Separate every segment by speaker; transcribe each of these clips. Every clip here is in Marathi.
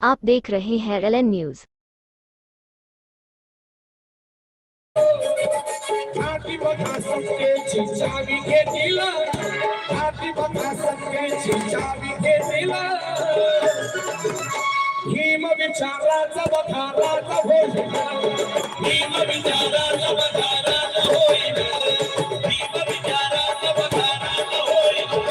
Speaker 1: आप देख रहे हैं LN न्यूज।
Speaker 2: छाती बघा सबके चिंचावी के दिला, छाती बघा सबके चिंचावी के दिला, भीम विचाराचा बघाराचा होईना, भीम विचाराचा बघाराचा होईना, भीम विचाराचा बघाराचा होईना।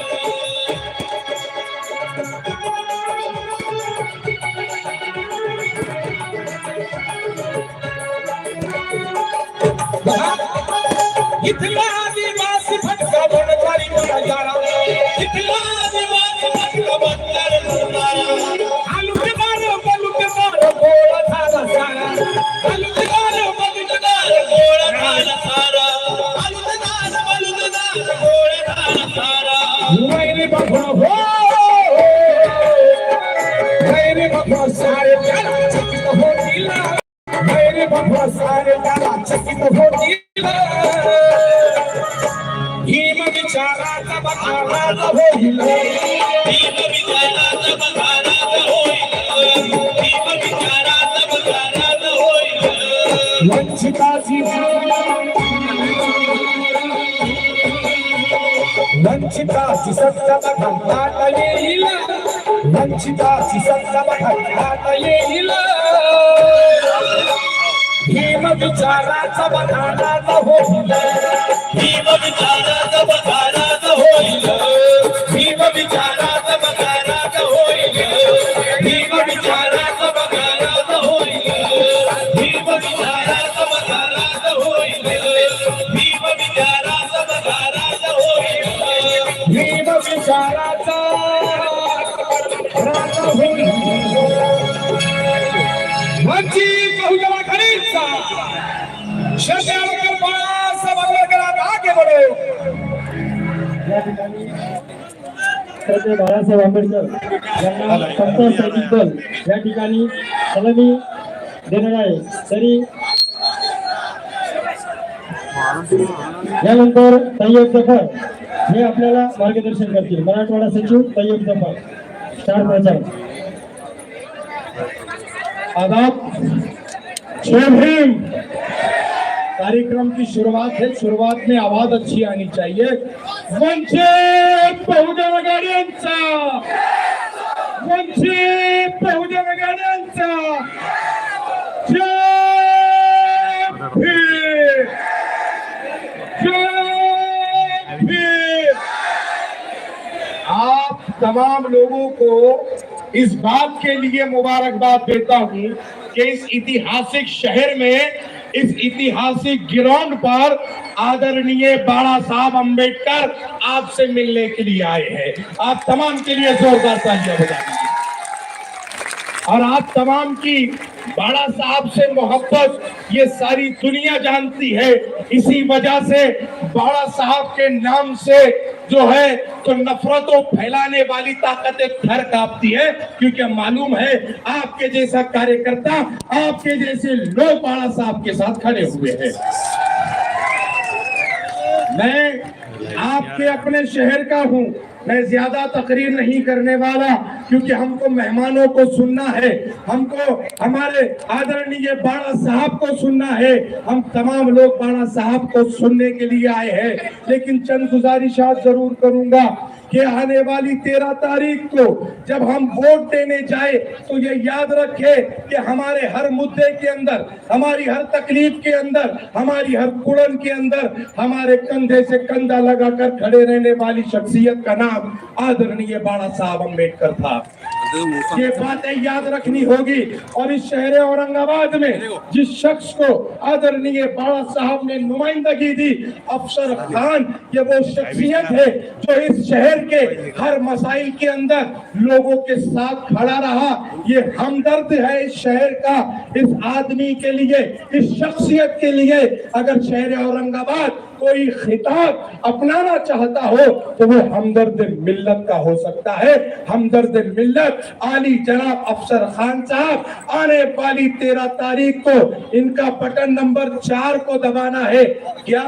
Speaker 2: इथला आदिवासी फटका बनवारी बजारा, इथला आदिवासी फटका बनवारी बजारा, आलूकेदार बलुकेदार गोळा झाला सारा, आलूकेदार बलुकेदार गोळा झाला सारा, आलूकेदार बलुकेदार गोळा झाला सारा। वैरी बघा हो, वैरी बघा सारे त्याला चकित होतील, वैरी बघा सारे त्याला चकित होतील। भीम विचाराचा बघाराचा होईल, भीम विचाराचा बघाराचा होईल, भीम विचाराचा बघाराचा होईल। वंचिताची सत्ता बघता येईल, वंचिताची सत्ता बघता येईल। भीम विचाराचा बघाराचा होईल, भीम विचाराचा बघाराचा होईल, भीम विचाराचा बघाराचा होईल, भीम विचाराचा बघाराचा होईल, भीम विचाराचा बघाराचा होईल, भीम विचाराचा बघाराचा होईल, भीम विचाराचा राजा होईल। वंचित बहुजन आघाडीचा शरद बाळासाहेब आंबेडकर आगे बढ़ो।
Speaker 3: या ठिकाणी श्रद्धेय बाळासाहेब आंबेडकर यांना संत सैनिक दल या ठिकाणी सलामी देणार आहे। तरी यानंतर तय्यब जफर हे आपल्याला मार्गदर्शन करतील। मराठवाडा सचिव तय्यब जफर, स्टार प्रचारक।
Speaker 2: आदाब, जय भीम। कार्यक्रम की शुरुआत है, शुरुआत में आवाज अच्छी आनी चाहिए। वंचित बहुजन आघाडीचा, वंचित बहुजन आघाडीचा जय भीम, जय भीम। आप तमाम लोगों को इस बात के लिए मुबारकबाद देता हूं कि इस ऐतिहासिक शहर में, इस ऐतिहासिक ग्राउंड पर आदरणीय बाला साहब अम्बेडकर आपसे मिलने के लिए आए हैं। आप तमाम के लिए जोरदार तालियां बजा दीजिए। और आप तमाम की बाला साहब से मोहब्बत ये सारी दुनिया जानती है। इसी वजह से बाला साहब के नाम से जो है तो नफरतों फैलाने वाली ताकतें थर कांपती है, क्योंकि मालूम है आपके जैसा कार्यकर्ता, आपके जैसे लोग बाला साहब के साथ खड़े हुए हैं। मैं आपके अपने शहर का हूं, मैं ज्यादा तकरीर नहीं करने वाला, क्योंकि हमको मेहमानों को सुनना है, हमको हमारे आदरणीय बाला साहब को सुनना है। हम तमाम लोग बाला साहब को सुनने के लिए आए हैं। लेकिन चंद गुजारिशात जरूर करूंगा कि आने वाली 13 तारीख को जब हम वोट देने जाए तो ये याद रखे कि हमारे हर मुद्दे के अंदर, हमारी हर तकलीफ के अंदर, हमारी हर कुड़न के अंदर हमारे कंधे से कंधा लगाकर खड़े रहने वाली शख्सियत का नाम आदरणीय बाला साहब अम्बेडकर था। ये बातें याद रखनी होगी। और इस शहर औरंगाबाद में जिस शख्स को आदरणीय बाला साहब ने नुमाइंदगी दी, अफसर खान, ये वो शख्सियत है जो इस शहर के हर मसाइल के अंदर लोगों के साथ खड़ा रहा। ये हमदर्द है इस शहर का, इस आदमी के लिए, इस शख्सियत के लिए। अगर शहर औरंगाबाद कोई खिताब अपनाना चाहता हो तो वो हमदर्द मिल्लत का हो सकता है। हमदर्द मिल्लत आली जनाब अफसर खान साहब आने वाली 13 तारीख को इनका बटन नंबर 4 को दबाना है। क्या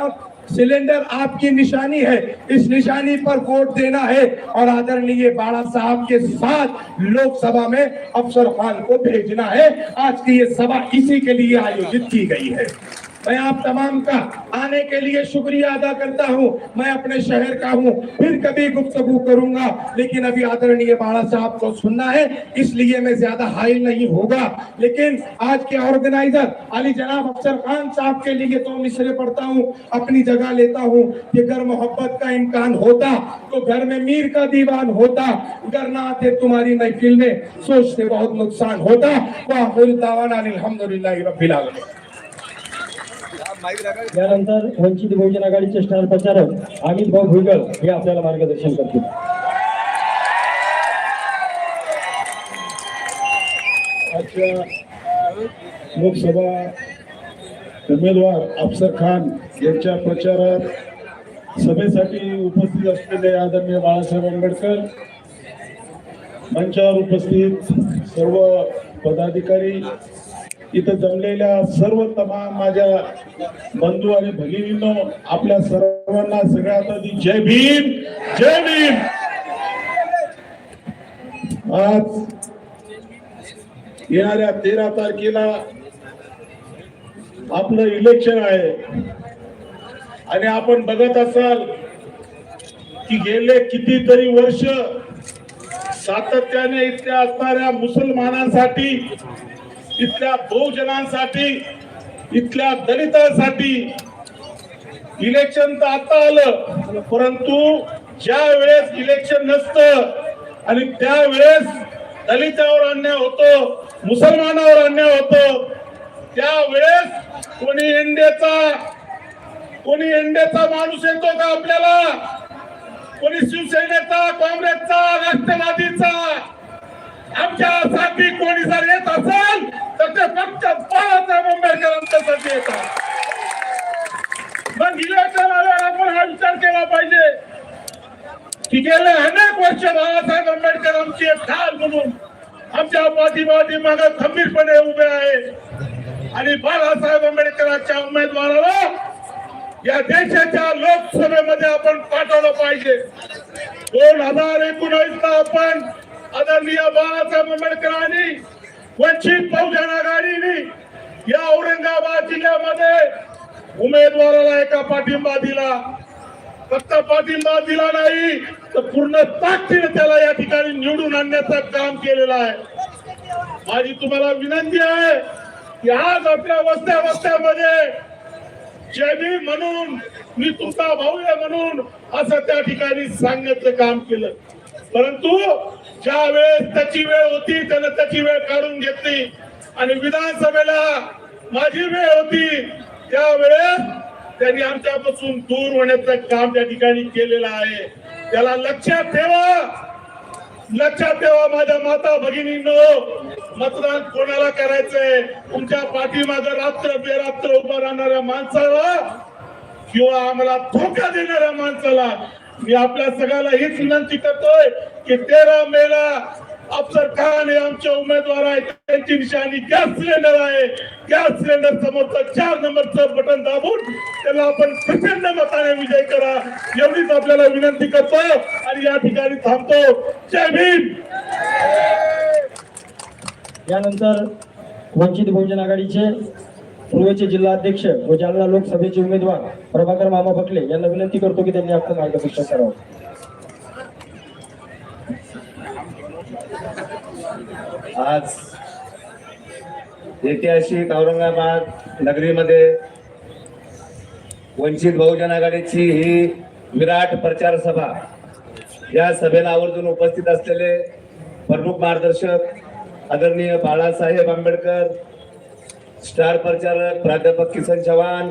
Speaker 2: सिलेंडर आपकी निशानी है, इस निशानी पर वोट देना है और आदरणीय बाला साहब के साथ लोकसभा में अफसर खान को भेजना है। आज की ये सभा इसी के लिए आयोजित की गई है। मैं आप तमाम का आने के लिए शुक्रिया अदा करता हूं। मैं अपने शहर का हूं, फिर कभी गुफ्तगू करूंगा, लेकिन अभी आदरणीय बाला साहब को सुनना है, इसलिए मैं ज्यादा हाइल नहीं होगा। लेकिन आज के ऑर्गेनाइजर अली जनाब अफसर खान साहब के लिए तो मिसरे पढ़ता हूं, अपनी जगह लेता हूं कि अगर मोहब्बत का इम्कान होता तो घर में मीर का दीवान होता, अगर ना आते तुम्हारी महफिल में सोचते बहुत नुकसान होता। वाहिर दावाना अल्हम्दुलिल्लाहि रब्बिल आलमीन।
Speaker 3: यानंतर वंचित बहुजन आघाडीचे स्टार प्रचारक अमित भाऊ भुईगळ हे आपल्याला मार्गदर्शन करतील।
Speaker 4: आजच्या लोकसभा उमेदवार अफसर खान यांच्या प्रचार सभेसाठी उपस्थित असलेले आदरणीय बाळासाहेब आंबेडकर, मंचावर उपस्थित सर्व पदाधिकारी, इथं जमलेल्या सर्व तमाम माझ्या बंधू आणि भगिनींनो, आपल्या सर्वांना सगळ्यात आधी जय भीम, जय भीम। आज येणाऱ्या 13 तारखेला आपलं इलेक्शन आहे आणि आपण बघत असाल की गेले कितीतरी वर्ष सातत्याने इथल्या असणाऱ्या मुसलमानांसाठी, इथल्या बहुजनांसाठी, इथल्या दलितांसाठी इलेक्शन तर आता आलं, परंतु ज्या वेळेस इलेक्शन नसतं आणि त्यावेळेस दलितावर अन्याय होतो, मुसलमानावर अन्याय होतो, त्यावेळेस कोणी एनडीएचा माणूस येतो का आपल्याला? कोणी शिवसेनेचा, काँग्रेसचा, राष्ट्रवादीचा? आमच्यासाठी कोणी जर येत असेल तर ते फक्त बाळासाहेब आंबेडकरांच्यासाठी येतात। मग इलेक्शन आल्यावर आपण हा विचार केला पाहिजे की गेले अनेक वर्ष बाळासाहेब आंबेडकर आमची एक ढाल म्हणून आमच्या पाठीमागे खंबीरपणे उभे आहे आणि बाळासाहेब आंबेडकरांच्या उमेदवाराला या देशाच्या लोकसभेमध्ये आपण पाठवलं पाहिजे। 2019 ला आपण आदरणीय बाळासाहेब आंबेडकरांनी वंचित बहुजन आघाडीने या औरंगाबाद जिल्ह्यामध्ये उमेदवाराला एका पाठिंबा दिला, फक्त पाठिंबा दिला नाही तर पूर्ण ताकदीने त्याला या ठिकाणी निवडून आणण्याचं काम केलेलं आहे। माझी तुम्हाला विनंती आहे की आज आपल्या वस्त्यामध्ये जय म्हणून, मी तुमचा भाऊ आहे म्हणून असं त्या ठिकाणी सांगण्याचं काम केलं, परंतु ज्या वेळेस त्याची वेळ होती त्याने त्याची वेळ काढून घेतली आणि विधानसभेला माझी वेळ होती त्यावेळेस त्यांनी आमच्यापासून दूर होण्याचं काम त्या ठिकाणी केलेलं आहे। त्याला लक्षात ठेवा माझ्या माता भगिनींनो, मतदान कोणाला करायचंय? तुमच्या पाठीमागे रात्र बेरात्र उभा राहणाऱ्या माणसाला किंवा आम्हाला धोका देणाऱ्या माणसाला मी आपल्या सगळ्याला हीच विनंती करतोय की 13 मेला अफसर खान हे आमचे उमेदवार आहेत, त्यांची निशाणी गॅस सिलेंडर आहे। गॅस सिलेंडर समोरचं 4 नंबरचं बटन दाबून त्याला आपण प्रचंड मताने विजय करा, एवढीच आपल्याला विनंती करतो आणि या ठिकाणी थांबतो। जय भीम।
Speaker 3: यानंतर वंचित बहुजन आघाडीचे पूर्वचे जिल्हा अध्यक्ष व जालना लोकसभेचे उमेदवार प्रभाकर मामा बकले यांना विनंती करतो की त्यांनी आपलं मार्गदर्शन करावं।
Speaker 5: आज ऐतिहासिक औरंगाबाद नगरीमध्ये वंचित बहुजन आघाडीची ही विराट प्रचार सभा, या सभेला आवर्जून उपस्थित असलेले प्रमुख मार्गदर्शक आदरणीय बाळासाहेब आंबेडकर, स्टार प्रचारक प्राध्यापक किसन चव्हाण,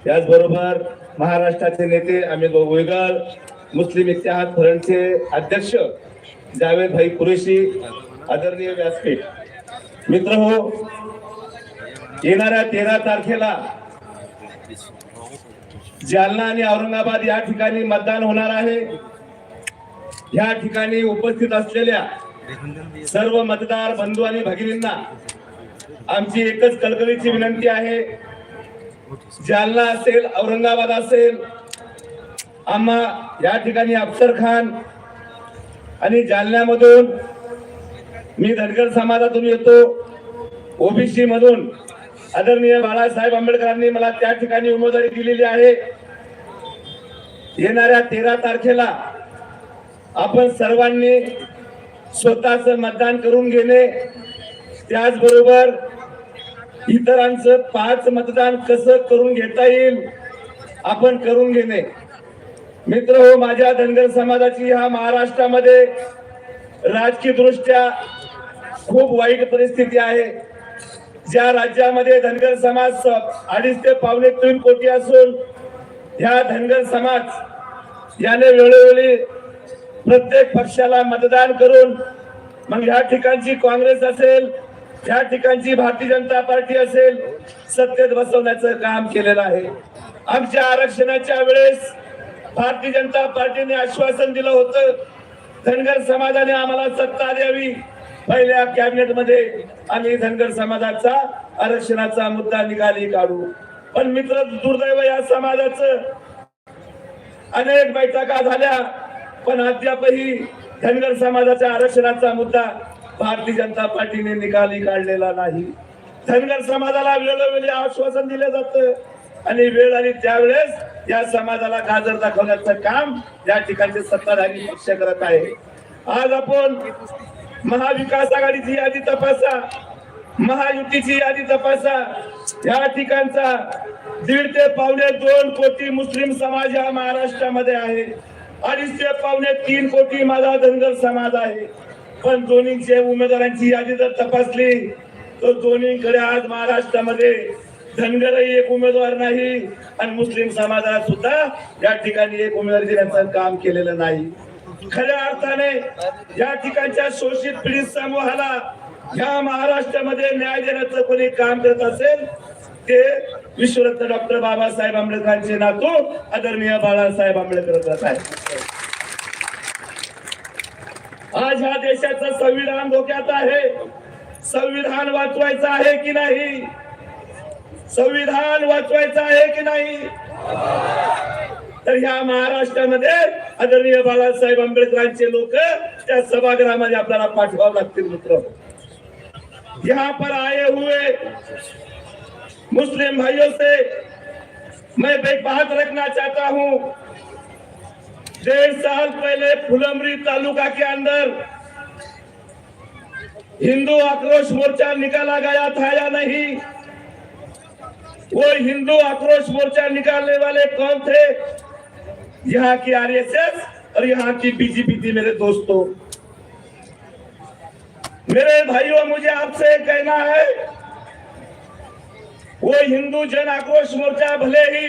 Speaker 5: त्याचबरोबर महाराष्ट्राचे नेते अमित भाऊ भुईगळ, मुस्लिम इत्तेहाद फ्रंटचे अध्यक्ष जावेद भाई कुरेशी, आदरणीय व्यासपीठ, मित्र हो, येणाऱ्या 13 तारखेला जालना आणि औरंगाबाद या ठिकाणी मतदान होणार आहे। या ठिकाणी उपस्थित असलेल्या सर्व मतदार बंधू आणि भगिनींना आमची एकच कळकळीची विनंती आहे जालना असेल, औरंगाबाद असेल, आम्हा या ठिकाणी अफसर खान आणि जालन्यामधून मी धनगर समाजातून येतो, ओबीसी मधून आदरणीय बाळासाहेब आंबेडकरांनी मला त्या ठिकाणी उमेदवारी दिलेली आहे. येणाऱ्या 13 तारखेला आपण सर्वांनी स्वतःच मतदान करून घेणे, त्याचबरोबर इतरांचं 5 मतदान कसं करून घेता येईल आपण करून घेणे. मित्र हो, माझ्या धनगर समाजाची ह्या महाराष्ट्रामध्ये राजकीय दृष्ट्या खूप वाईट परिस्थिती आहे. ज्या राज्यामध्ये धनगर समाज 2.5 ते 3 कोटी असून ह्या धनगर समाज याने वेळोवेळी प्रत्येक पक्षाला मतदान करून मग ह्या ठिकाणची काँग्रेस असेल, ह्या ठिकाणची भारतीय जनता पार्टी असेल, सत्तेत बसवण्याचं काम केलेलं आहे. आमच्या आरक्षणाच्या वेळेस भारतीय जनता पार्टीने आश्वासन दिलं होतं, धनगर समाजाने आम्हाला सत्ता द्यावी. पहिल्या कॅबिनेटमध्ये आम्ही धनगर समाजाचा आरक्षणाचा मुद्दा निकाली काढू. पण मित्र, दुर्दैव या समाजाचं अनेक बैठका झाल्या, पण अद्यापही धनगर समाजाच्या आरक्षणाचा मुद्दा भारतीय जनता पार्टीने निकाली काढलेला नाही. धनगर समाजाला वेळोवेळी आश्वासन दिलं जातं आणि वेळ आली त्यावेळेस या समाजाला गाजर दाखवण्याचं काम या ठिकाणचे सत्ताधारी पक्ष करत आहे. आज आपण महाविकास आघाडीची यादी तपासा, महायुतीची यादी तपासा. या ठिकाणचा 1.5 ते 2.25 कोटी मुस्लिम समाज या महाराष्ट्रामध्ये आहे. 2.5 ते 3 कोटी माझा धनगर समाज आहे. पण दोन्हीचे उमेदवारांची यादी जर तपासली तर दोन्हीकडे आज महाराष्ट्रामध्ये धनगरही एक उमेदवार नाही आणि मुस्लिम समाजाला सुद्धा या ठिकाणी एक उमेदवार देण्याचं काम केलेलं नाही. खऱ्या अर्थाने या ठिकाणच्या शोषित पीडित समूहाला या महाराष्ट्रामध्ये न्याय देण्याचं कोणी काम करत असेल ते विश्वरत्न डॉक्टर बाबासाहेब आंबेडकरांचे नातू आदरणीय बाळासाहेब आंबेडकर करत आहेत. आज ह्या देशाचं संविधान धोक्यात आहे. संविधान वाचवायचं आहे की नाही? संविधान वाचवायचं आहे की नाही? तर ह्या महाराष्ट्रामध्ये आदरणीय बाळासाहेब आंबेडकरांचे लोक त्या सभागृहामध्ये आपल्याला पाठवावं लागतील. मित्र, यहाँ पर आए हुए मुस्लिम भाइयों से मैं एक बात रखना चाहता हूँ. 1.5 साल पहले फुलंब्री तालुका के अंदर हिंदू आक्रोश मोर्चा निकाला गया था या नहीं? वो हिंदू आक्रोश मोर्चा निकालने वाले कौन थे? यहाँ की आरएसएस और यहाँ की बीजेपी थी. मेरे दोस्तों, मेरे भाइयों, मुझे आपसे कहना है, वो हिंदू जन आक्रोश मोर्चा भले ही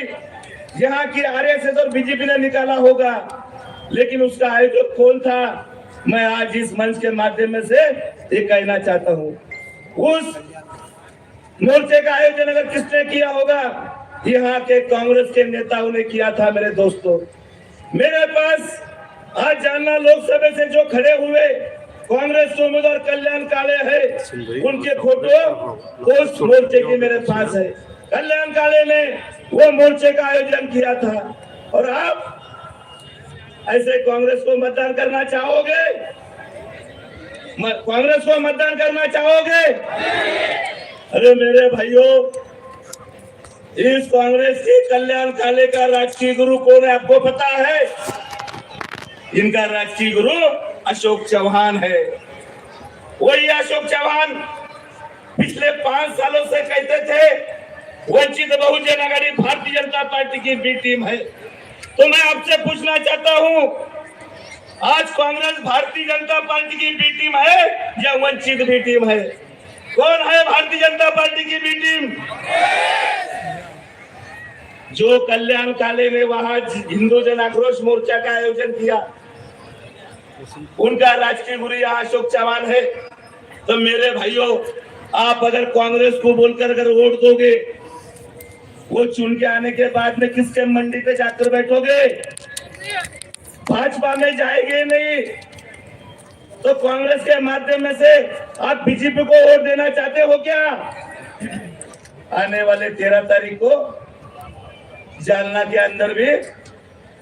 Speaker 5: यहाँ की आरएसएस और बीजेपी ने निकाला होगा, लेकिन उसका आयोजक कौन था? मैं आज इस मंच के माध्यम से ये कहना चाहता हूँ. उस मोर्चे का आयोजन अगर किसने किया होगा? यहाँ के कांग्रेस के नेताओं ने किया था. मेरे दोस्तों, मेरे पास आज जालना लोकसभा से जो खड़े हुए कांग्रेस के उम्मीदवार कल्याण काले है, उनके फोटो उस मोर्चे की मेरे पास है. कल्याण काले ने वो मोर्चे का आयोजन किया था. और आप ऐसे कांग्रेस को मतदान करना चाहोगे? कांग्रेस को मतदान करना चाहोगे? अरे मेरे भाइयों, इस कांग्रेस के कल्याण काले का राजकीय गुरु कौन है आपको पता है? इनका राजकीय गुरु अशोक चौहान है. वही अशोक चौहान पिछले 5 सालों से कहते थे वंचित बहुजन आघाड़ी भारतीय जनता पार्टी की बी टीम है. तो मैं आपसे पूछना चाहता हूं, आज कांग्रेस भारतीय जनता पार्टी की बी टीम है या वंचित बी टीम है? कौन है भारतीय जनता पार्टी की बी टीम? जो कल्याण काले ने वहां हिंदू जन आक्रोश मोर्चा का आयोजन किया, उनका राजकीय गुरु यहाँ अशोक चौहान है. तो मेरे भाइयों, आप अगर कांग्रेस को बोलकर अगर वोट दोगे, वो चुन के आने के बाद में किसके मंडी पे जाकर बैठोगे? भाजपा में जाएंगे नहीं. तो कांग्रेस के माध्यम से आप बीजेपी को वोट देना चाहते हो क्या? आने वाले 13 तारीख को जालना के अंदर भी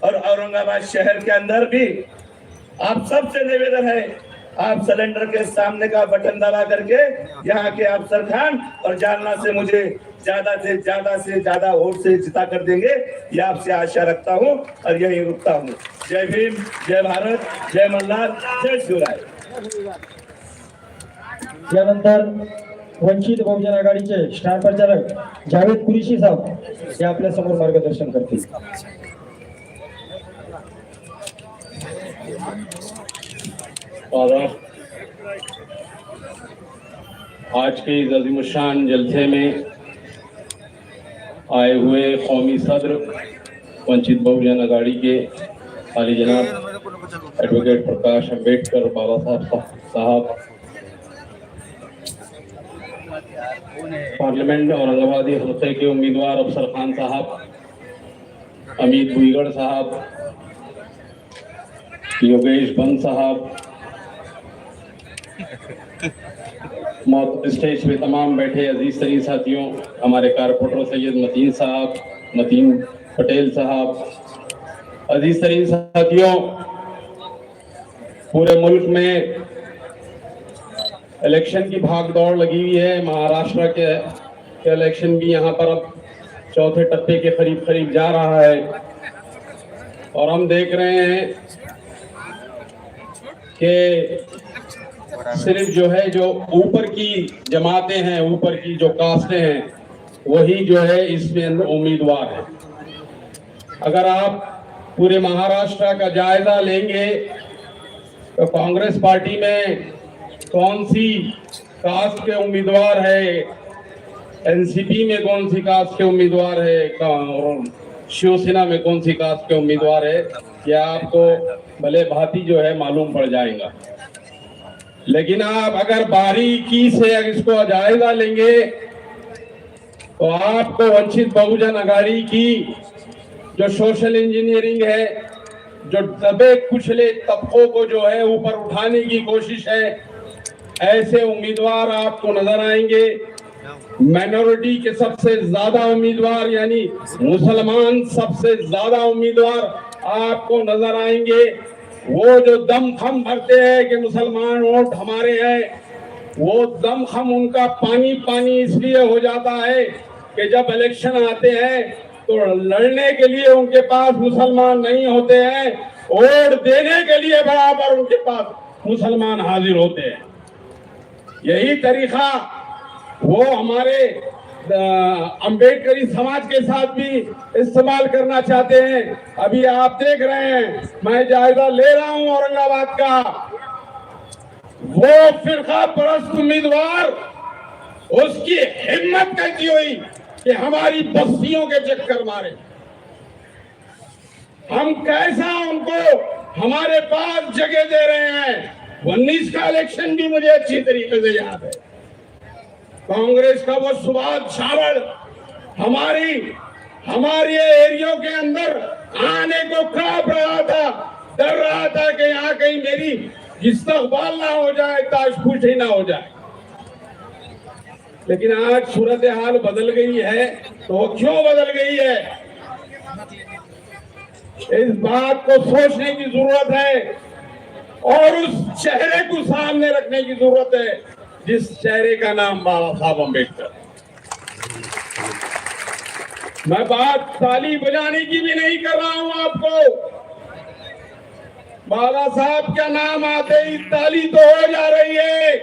Speaker 5: और औरंगाबाद शहर के अंदर भी आप सबसे निवेदन है, आप सिलेंडर के सामने का बटन दबा करके यहाँ के अफसर खान और जालना से मुझे ज्यादा से ज्यादा वोट से जिता कर देंगे, ये आपसे आशा रखता हूँ और यही रुकता हूँ। जय भीम, जय भारत, जय मल्हार, जय शिवराय।
Speaker 3: यानंतर वंचित बहुजन आघाडीचे स्टार प्रचारक जावेद कुरेशी साहेब हे आपल्या समोर मार्गदर्शन करतील।
Speaker 6: और आज के इस अज़ीमुशान जलसे में आए हुए कौमी सदर वंचित बहुजन आघाड़ी के आली जनाब एडवोकेट प्रकाश अम्बेडकर बाबा साहब, पार्लियामेंट औरंगाबादी हल्के के उम्मीदवार अफसर खान साहब, अमित भुईगढ़ साहब, योगेश बंद साहब, स्टेज पे तमाम बैठे अजीज तरीन साथियों, हमारे कारपोरेटर सैयद मतीन पटेल साहब, अजीज तरीन साथियों, पूरे मुल्क में इलेक्शन की भागदौड़ लगी हुई है। महाराष्ट्र के इलेक्शन भी यहाँ पर अब चौथे टप्पे के करीब जा रहा है और हम देख रहे हैं कि सिर्फ जो ऊपर की जमातें हैं, ऊपर की जो कास्टें हैं, वही जो है इसमें उम्मीदवार है। अगर आप पूरे महाराष्ट्र का जायजा लेंगे तो कांग्रेस पार्टी में कौन सी कास्ट के उम्मीदवार है, एनसीपी में कौन सी कास्ट के उम्मीदवार है और शिवसेना में कौन सी कास्ट के उम्मीदवार है, यह आपको भले भांति जो है मालूम पड़ जाएगा। लेकिन आप अगर बारीकी से इसको जायजा लेंगे तो आपको वंचित बहुजन आघाड़ी की जो सोशल इंजीनियरिंग है, जो दबे कुचले तबकों को जो है ऊपर उठाने की कोशिश है, ऐसे उम्मीदवार आपको नजर आएंगे। माइनॉरिटी के सबसे ज्यादा उम्मीदवार यानी मुसलमान सबसे ज्यादा उम्मीदवार आपको नजर आएंगे। वो जो दम खम भरते हैं कि मुसलमान वोट हमारे हैं, वो दम खम उनका पानी इसलिए हो जाता है कि जब इलेक्शन आते हैं तो लड़ने के लिए उनके पास मुसलमान नहीं होते हैं, वोट देने के लिए बराबर उनके पास मुसलमान हाजिर होते हैं। यही तरीका वो हमारे अम्बेडकरी समाज के साथ भी इस्तेमाल करना चाहते हैं। अभी आप देख रहे हैं, मैं जायजा ले रहा हूं औरंगाबाद का, वो फिरका परस्त उम्मीदवार, उसकी हिम्मत कैसी हुई कि हमारी बस्तियों के चक्कर मारे। हम कैसा उनको हमारे पास जगह दे रहे हैं। 19 का इलेक्शन भी मुझे अच्छी तरीके से याद है। कांग्रेस का वो सुभाष छावड़ हमारी एरियो के अंदर आने को कांप रहा था, डर रहा था कि यहाँ कहीं मेरी इस्तकबाल ना हो जाए, ताजपूछी ना हो जाए। लेकिन आज सूरत हाल बदल गई है। तो क्यों बदल गई है, इस बात को सोचने की जरूरत है और उस चेहरे को सामने रखने की जरूरत है जिस चेहरे का नाम बाबा साहब अम्बेडकर। मैं बात ताली बजाने की भी नहीं कर रहा हूं आपको। बाबा साहब का नाम आते ही ताली तो हो जा रही है,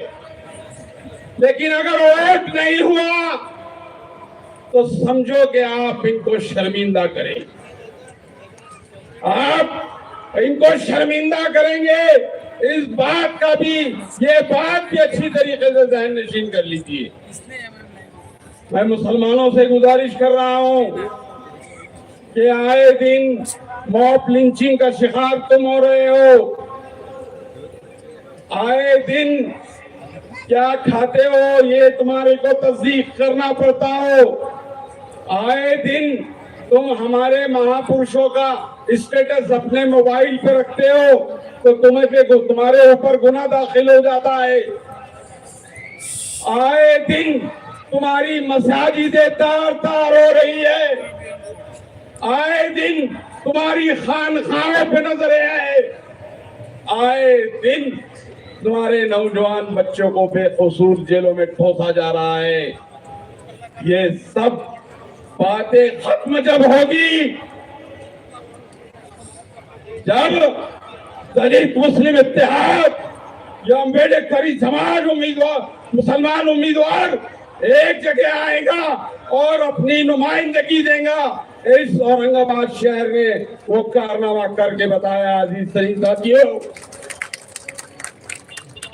Speaker 6: लेकिन अगर वोट नहीं हुआ तो समझो कि आप इनको शर्मिंदा करें, आप इनको शर्मिंदा करेंगे। इस बात का भी, ये बात भी अच्छी तरीके से ज़हन नशीन कर लीजिए। मैं मुसलमानों से गुजारिश कर रहा हूं कि आए दिन मॉब लिंचिंग का शिकार तुम हो रहे हो, आए दिन क्या खाते हो ये तुम्हारे को तस्दीक करना पड़ता हो, आए दिन तुम हमारे महापुरुषों का स्टेटस अपने मोबाइल पे रखते हो तो तुम्हारे ऊपर गुनाह दाखिल हो जाता है। आए दिन तुम्हारी मसाजिदें तार तार हो रही है, आए दिन तुम्हारी खानखानों पे नजरें आए दिन तुम्हारे नौजवान बच्चों को बेकसूर जेलों में ठोसा जा रहा है। ये सब बातें खत्म जब होगी, जब दलित मुस्लिम इत्तेहाद या अम्बेडकरी समाज उम्मीदवार, मुसलमान उम्मीदवार एक जगह आएगा और अपनी नुमाइंदगी देगा। इस औरंगाबाद शहर में वो कारनामा करके बताया। अजीज तरीन साथियों,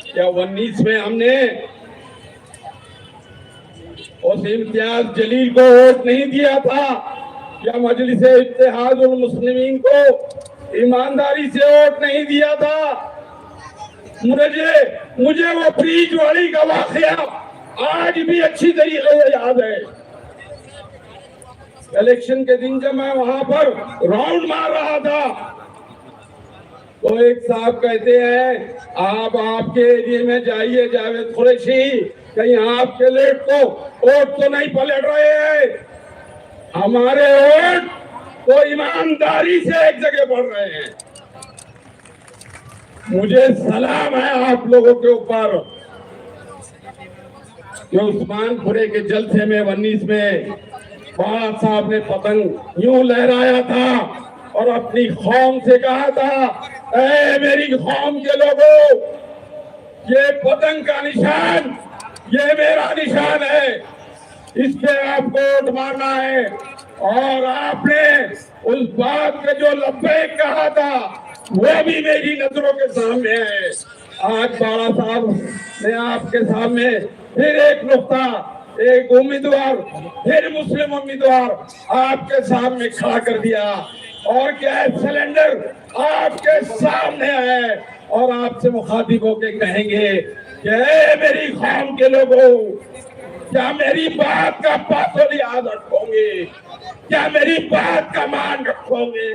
Speaker 6: क्या 19 में हमने उस इम्तियाज जलील को वोट नहीं दिया था? या मजलिस इत्तेहादुल मुस्लिमीन को ईमानदारी से वोट नहीं दिया था? मुझे वो फ्रीज वाली का वाकया आज भी अच्छी तरीके से याद है। इलेक्शन के दिन जब मैं वहां पर राउंड मार रहा था तो एक साहब कहते हैं, आप आपके एरिया में जाइए जावेद कुरैशी, कहीं आपके लेट को वोट तो नहीं पलट रहे हैं? हमारे वोट तो ईमानदारी से एक जगह पड़ रहे हैं। मुझे सलाम है आप लोगों के ऊपर कि उस्मानपुरे के जलसे में 19 में बाबा साहब ने पतंग यूं लहराया था और अपनी कौम से कहा था, ऐ मेरी कौम के लोगों, ये पतंग का निशान ये मेरा निशान है, इस पे आपको वोट मारना है। और आपने उस बात पे जो लब्बैक कहा था वो भी मेरी नजरों के सामने है। आज बाबा साहब ने आपके सामने फिर एक नुक्ता, एक उम्मीदवार, फिर मुस्लिम उम्मीदवार आपके सामने खड़ा कर दिया और गैस सिलेंडर आपके सामने है और आपसे मुखातिब होके कहेंगे कि मेरी कौम के लोगों, क्या मेरी बात का पासों याद रखोगे? क्या मेरी बात का मान रखोगे?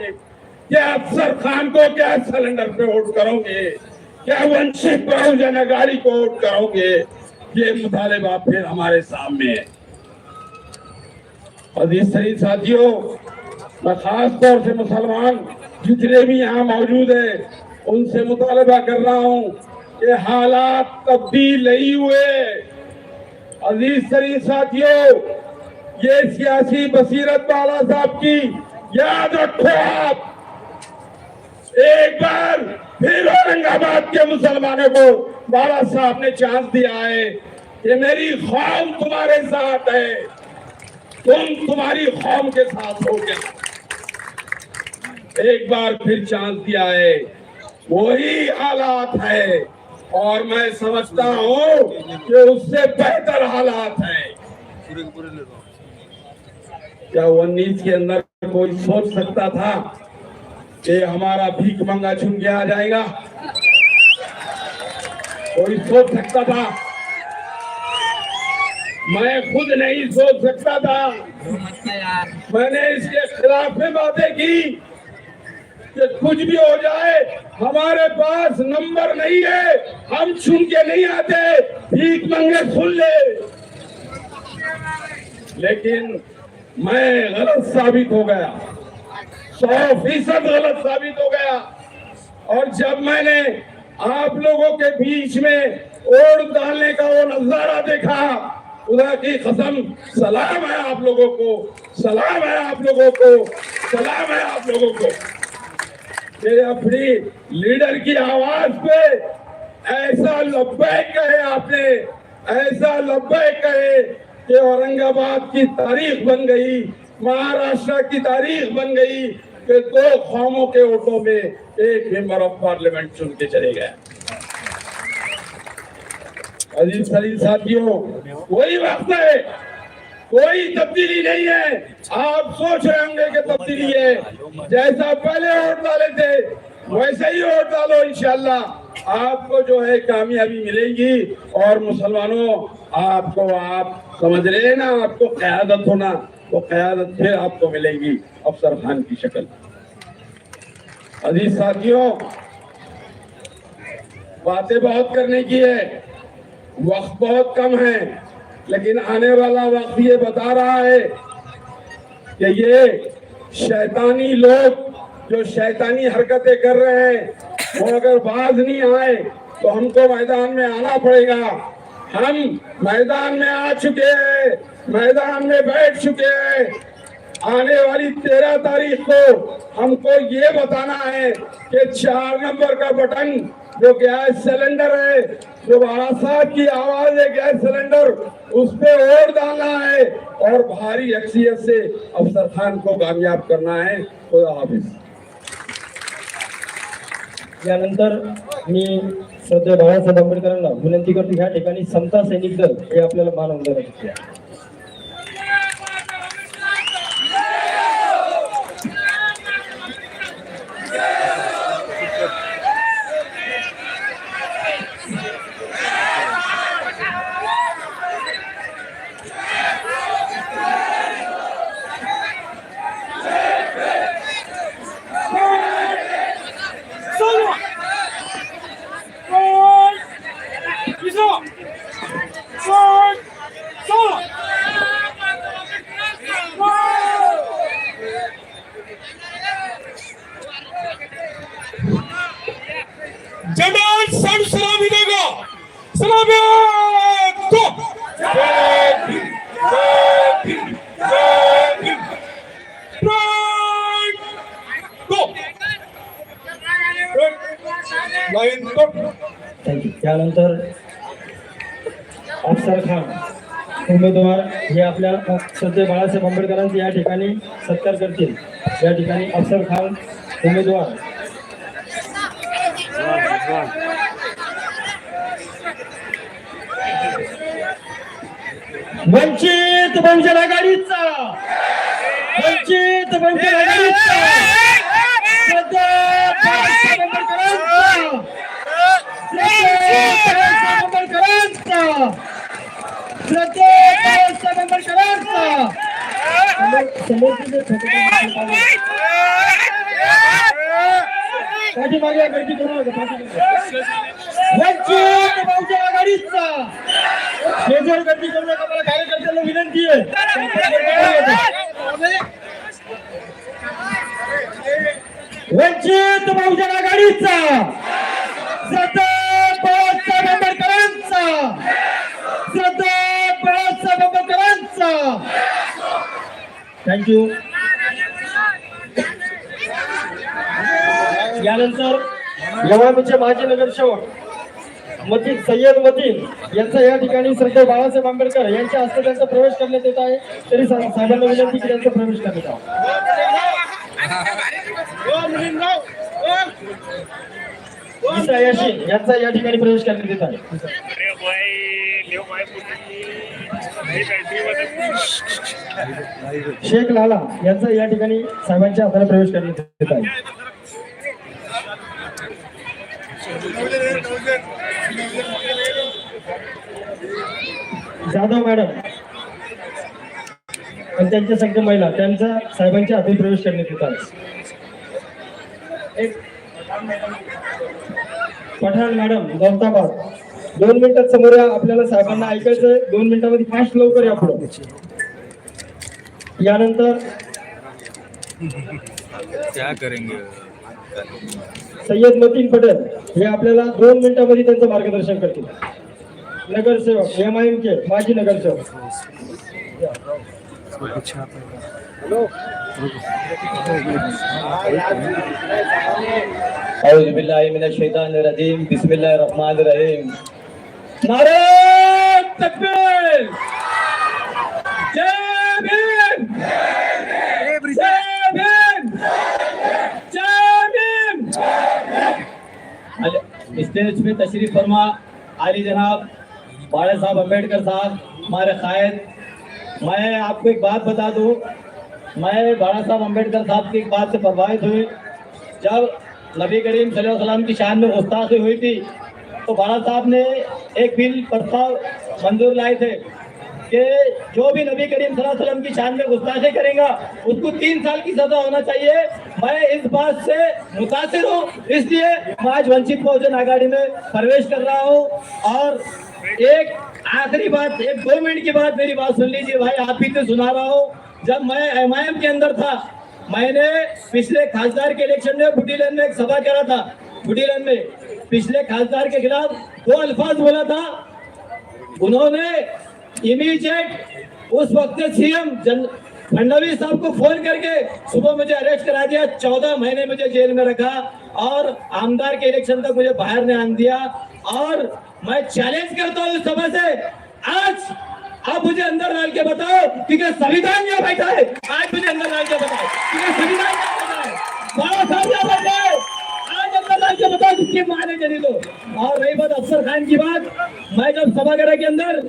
Speaker 6: क्या अफसर खान को गैस सिलेंडर पे वोट करोगे? क्या वंचित बहुजन अघाड़ी को वोट करोगे? ये मुतालिबा फिर हमारे सामने है। अजीज सही साथियों, मैं खास तौर से मुसलमान जितने भी यहाँ मौजूद हैं उनसे मुतालिबा कर रहा हूँ कि हालात तब्दील नहीं हुए। अजीज सही साथियों, ये सियासी बसीरत बाला साहब की याद रखो आप। एक बार फिर औरंगाबाद के मुसलमानों को बाला साहब ने चांस दिया है कि मेरी कौम तुम्हारे साथ है, तुम तुम्हारी कौम के साथ हो गया। एक बार फिर चांस दिया है, वही हालात है और मैं समझता हूं कि उससे बेहतर हालात है। क्या 19 के अंदर कोई सोच सकता था कि हमारा भीख मंगा चुन के आ जाएगा? कोई सोच सकता था? मैं खुद नहीं सोच सकता था। मैंने इसके खिलाफ में बातें की कि कुछ भी हो जाए हमारे पास नंबर नहीं है, हम चुन के नहीं आते, भीख मंगे सुन ले। लेकिन मैं गलत साबित हो गया, 100% गलत साबित हो गया। और जब मैंने आप लोगों के बीच में वोट डालने का वो नजारा देखा, खुदा की कसम, सलाम है आप लोगों को, सलाम है आप लोगों को, सलाम है आप लोगों को। मेरे अपनी लीडर की आवाज पे ऐसा लब्बैक कहे आपने, ऐसा लब्बैक कहे कि औरंगाबाद की तारीख बन गई, महाराष्ट्र की तारीख बन गई कि 2 कौमों के वोटों में एक मेंबर ऑफ पार्लियामेंट चुन के चले गए। अजीज सलीम साथियों, वही वक्त है, कोई तब्दीली नहीं है। आप सोच रहे होंगे कि तब्दीली है, जैसा पहले वोट डाले थे वैसे ही वोट डालो, इंशाल्लाह आपको जो है कामयाबी मिलेगी। और मुसलमानों, आपको, आप समझ रहे हैं ना, आपको क़यादत होना, तो क़यादत फिर आपको मिलेगी अफसर खान की शक्ल। अजीज साथियों, बातें बहुत करने की है, वक्त बहुत कम है, लेकिन आने वाला वक्त ये बता रहा है कि ये
Speaker 4: शैतानी लोग जो शैतानी हरकतें कर रहे हैं वो अगर बाज नहीं आए तो हमको मैदान में आना पड़ेगा। हम मैदान में आ चुके हैं, मैदान में बैठ चुके हैं। आने वाली 13 तारीख को हमको ये बताना है कि 4 नंबर का बटन जो गैस सिलेंडर है, जो बारासात की आवाज है गैस सिलेंडर, उस पे वोट डालना है और भारी अक्सरियत से अफसर खान को कामयाब करना है। खुदा हाफिज।
Speaker 3: यानंतर मी श्रद्धेय बाळासाहेब आंबेडकरांना विनंती करतो ह्या ठिकाणी समता सैनिक दल हे आपल्याला मानवंदना देते.
Speaker 4: जमाल सन सलामी देगा। सलामी दो।
Speaker 3: थँक्यू. त्यानंतर अफसर खान उमेदवार हे आपल्या श्रद्धेय बाळासाहेब आंबेडकरांचे या ठिकाणी सत्कार करतील. या ठिकाणी अफसर खान उमेदवार वंचित बहुजन आघाडीचा पाठीमागे गर्दी करू नका. वंचित बहुजन आघाडीचा शेजार गर्दी करू नका. मला कार्यकर्त्यांना विनंती आहे. वंचित बहुजन आघाडीचा श्रद्धेय बाळासाहेब आंबेडकरांचा थँक्यू. यानंतर यवतमाळचे माजी नगरसेवक मतीन सय्यद मतीन यांचा या ठिकाणी श्रद्धेय बाळासाहेब आंबेडकर यांच्या हस्ते त्यांचा प्रवेश करण्यात येत आहे. तरी साहेबांना विनंती की त्यांचा प्रवेश करण्यात यावा. याशीन यांचा या ठिकाणी प्रवेश करण्यात येत आहे. शेख लाला यांचा या ठिकाणी साहेबांच्या हाताने प्रवेश करण्यात येत आहे. जाधव मॅडम आणि त्यांच्या संख्या महिला त्यांचा साहेबांच्या हाती प्रवेश करण्यात येत आहे. पठाण मॅडम दौलताबाद 2 मिनिटात समोर या. आपल्याला साहेबांना ऐकायचंय. 2 मिनिटांमध्ये फास्ट लवकर या पुढे. यानंतर
Speaker 7: क्या करेंगे
Speaker 3: सय्यद मतीन पटेल हे आपल्याला 2 मिनिटांमध्ये त्यांचं मार्गदर्शन करतील. नगरसेवक MIM के माजी नगरसेवक.
Speaker 5: औज़ु बिल्लाहि मिनश शैतानिर रजीम बिस्मिल्लाहिर रहमानिर रहीम.
Speaker 2: नारे तकबीर, जय भीम, जय भीम, जय भीम.
Speaker 5: स्टेज पे तशरीफ फरमा आली जनाब बाड़ा साहब अम्बेडकर साहब हमारे कायद. मैं आपको एक बात बता दूं, मैं बाड़ा साहब अम्बेडकर साहब की एक बात से प्रभावित हुई. जब नबी करीम सल्लल्लाहु अलैहि वसल्लम की शान में गुस्ताखी हुई थी तो बाड़ा साहब ने एक बिल प्रस्ताव मंजूर लाए थे कि जो भी नबी करीम सल्लल्लाहु अलैहि वसल्लम की शान में गुस्ताखी करेगा उसको 3 साल की सजा होना चाहिए. मैं इस बात से मुतासिर हूँ, इसलिए मैं आज वंचित बहुजन आघाड़ी में प्रवेश कर रहा हूँ. और एक आखिरी बात, 1-2 मिनट की बात मेरी बात सुन लीजिए भाई, आप ही तो सुना रहा हूँ. जब मैं MIM के अंदर था
Speaker 3: मैंने पिछले खासदार के इलेक्शन में बुटीलैंड में एक सभा करा था। बुटीलैंड में पिछले खासदार के खिलाफ 2 अल्फाज बोला था। उन्होंने इमीडिएट उस वक्त के सीएम फडणवीस साहब को फोन करके सुबह मुझे अरेस्ट करा दिया, 14 महीने मुझे जेल में रखा और आमदार के इलेक्शन तक मुझे बाहर नहीं आने दिया। और मैं चैलेंज करता हूँ इस सभा से, आज आप मुझे अंदर डाल के बताओ क्योंकि संविधान यहाँ बैठा है। आज मुझे अंदर डाल के बताओ क्योंकि संविधान यहाँ बैठा है, बाबा साहब यहाँ बैठा है। आज अंदर डाल के बताओ किसकी माने चली दो। और रही बात अफसर खान की बात, मैं जब सभागृह के अंदर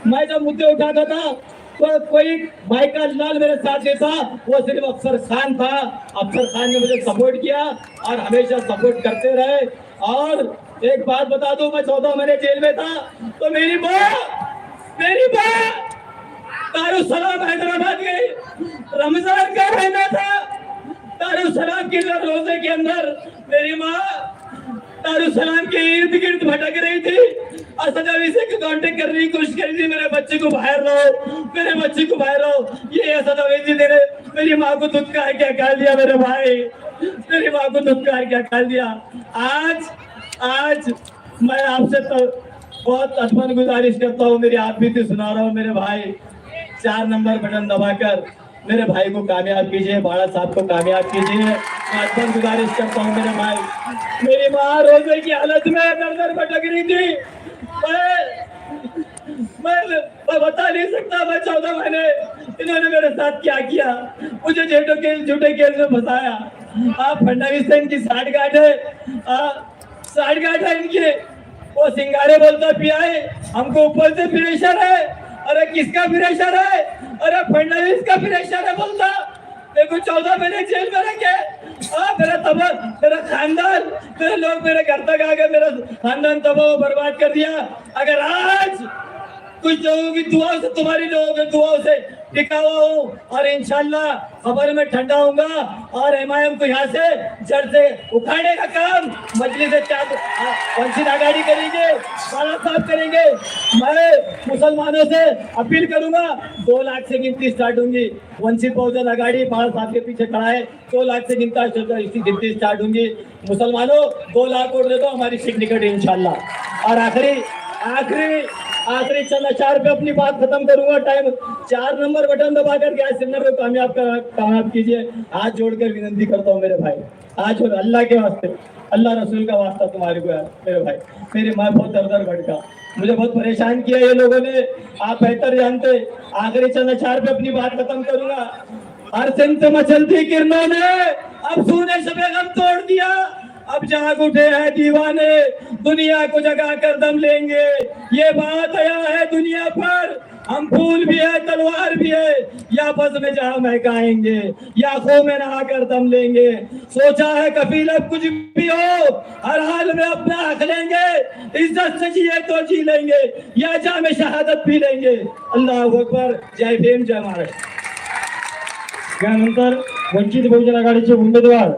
Speaker 3: मैं जब मुद्दे उठाता था तो कोई भाई का लाल मेरे साथ देता, वो सिर्फ अफसर खान था। अफसर खान ने मुझे सपोर्ट किया और हमेशा सपोर्ट करते रहे। और एक बात बता दूं, मैं 14 महीने जेल में था तो मेरी माँ दारुसलाम हैदराबाद गई, रमजान का महीना था। दारुसलाम के रोजे के अंदर मेरी माँ दारुसलाम के इर्द गिर्द भटक रही थी। असद अली से कांटेक्ट करने की कोशिश कर रही थी, मेरे बच्चे को बाहर लाओ, मेरे बच्चे को बाहर लाओ। ये असद अली जी ने मेरी माँ को धुतकार क्या काल दिया, मेरे भाई मेरी माँ को धुतकार क्या काल दिया। आज मैं आपसे तो बहुत अथमन गुजारिश करता हूँ, मेरी आप भी सुना रहा हूँ मेरे भाई, 4 नंबर बटन दबाकर मेरे भाई को कामयाब कीजिए, बाड़ा साहब को कामयाब कीजिए। मैं अथमन गुजारिश करता हूँ मेरे भाई। मेरी माँ रोजे की हालत में दर भटक रही थी। मैं बता नहीं सकता, मैं 14 महीने इन्होंने मेरे साथ क्या किया, मुझे झूठे केस में फंसाया। आप फडणवीस से इनकी साठगांठ है इनकी। वो सिंगारे बोलता पिया है, हमको ऊपर से प्रेशर है। अरे किसका प्रेशर है? अरे फडणवीस का प्रेशर है बोलता। मेरे को 14 महीने जेल में रखे। मेरा खानदान, मेरे लोग मेरे घर तक आ गए, मेरा खानदान तबाह बर्बाद कर दिया। अगर आज कुछ लोगों की दुआओं से, तुम्हारी लोगों की दुआओं से टिका हुआ हूँ और इंशाल्लाह खबर में ठंडा होऊंगा और एमआईएम को यहाँ से जड़ से उखाड़ने का काम मजलिस वंचित आघाड़ी करेंगे, बाला साहब करेंगे। मैं मुसलमानों से अपील करूंगा, 2 लाख से गिनती स्टार्ट होंगी। वंचित बहुजन आघाड़ी बाला साहब के पीछे खड़ा है, 2 लाख से गिनती स्टार्ट होंगी। मुसलमानों 2 लाख वोट दे दो, हमारी सीट निकट इंशाल्लाह। और आखिरी चंद अचार पे अपनी बात खत्म करूंगा। टाइम 4 नंबर बटन दबाकर गैस सिलेंडर को कामयाब कीजिए। हाथ जोड़कर विनती करता हूँ मेरे भाई, आज और अल्लाह के वास्ते, अल्लाह रसूल का वास्ता तुम्हारे को है मेरे भाई। मेरी माँ बहुत दर भटका, मुझे बहुत परेशान किया ये लोगों ने, आप बेहतर जानते। आखिरी चंद अचार पे अपनी बात खत्म करूंगा। हर सिंध से मचलती किरणों ने अब सूने शबे गम तोड़ दिया। अब जाग उठे हैं दीवाने, दुनिया को जगा कर दम लेंगे। ये बात आया है दुनिया पर, हम फूल भी है तलवार भी है, या बस में जहां महकाएंगे या खो में नहा कर दम लेंगे। सोचा है कफील अब कुछ भी हो, हर हाल में अपना हक लेंगे। इज्जत से जिए तो जी लेंगे, या जाम शहादत भी लेंगे। अल्लाह अकबर, जय भीम, जय महाराष्ट्र। त्यानंतर वंचित बहुजन आघाडीचे उमेदवार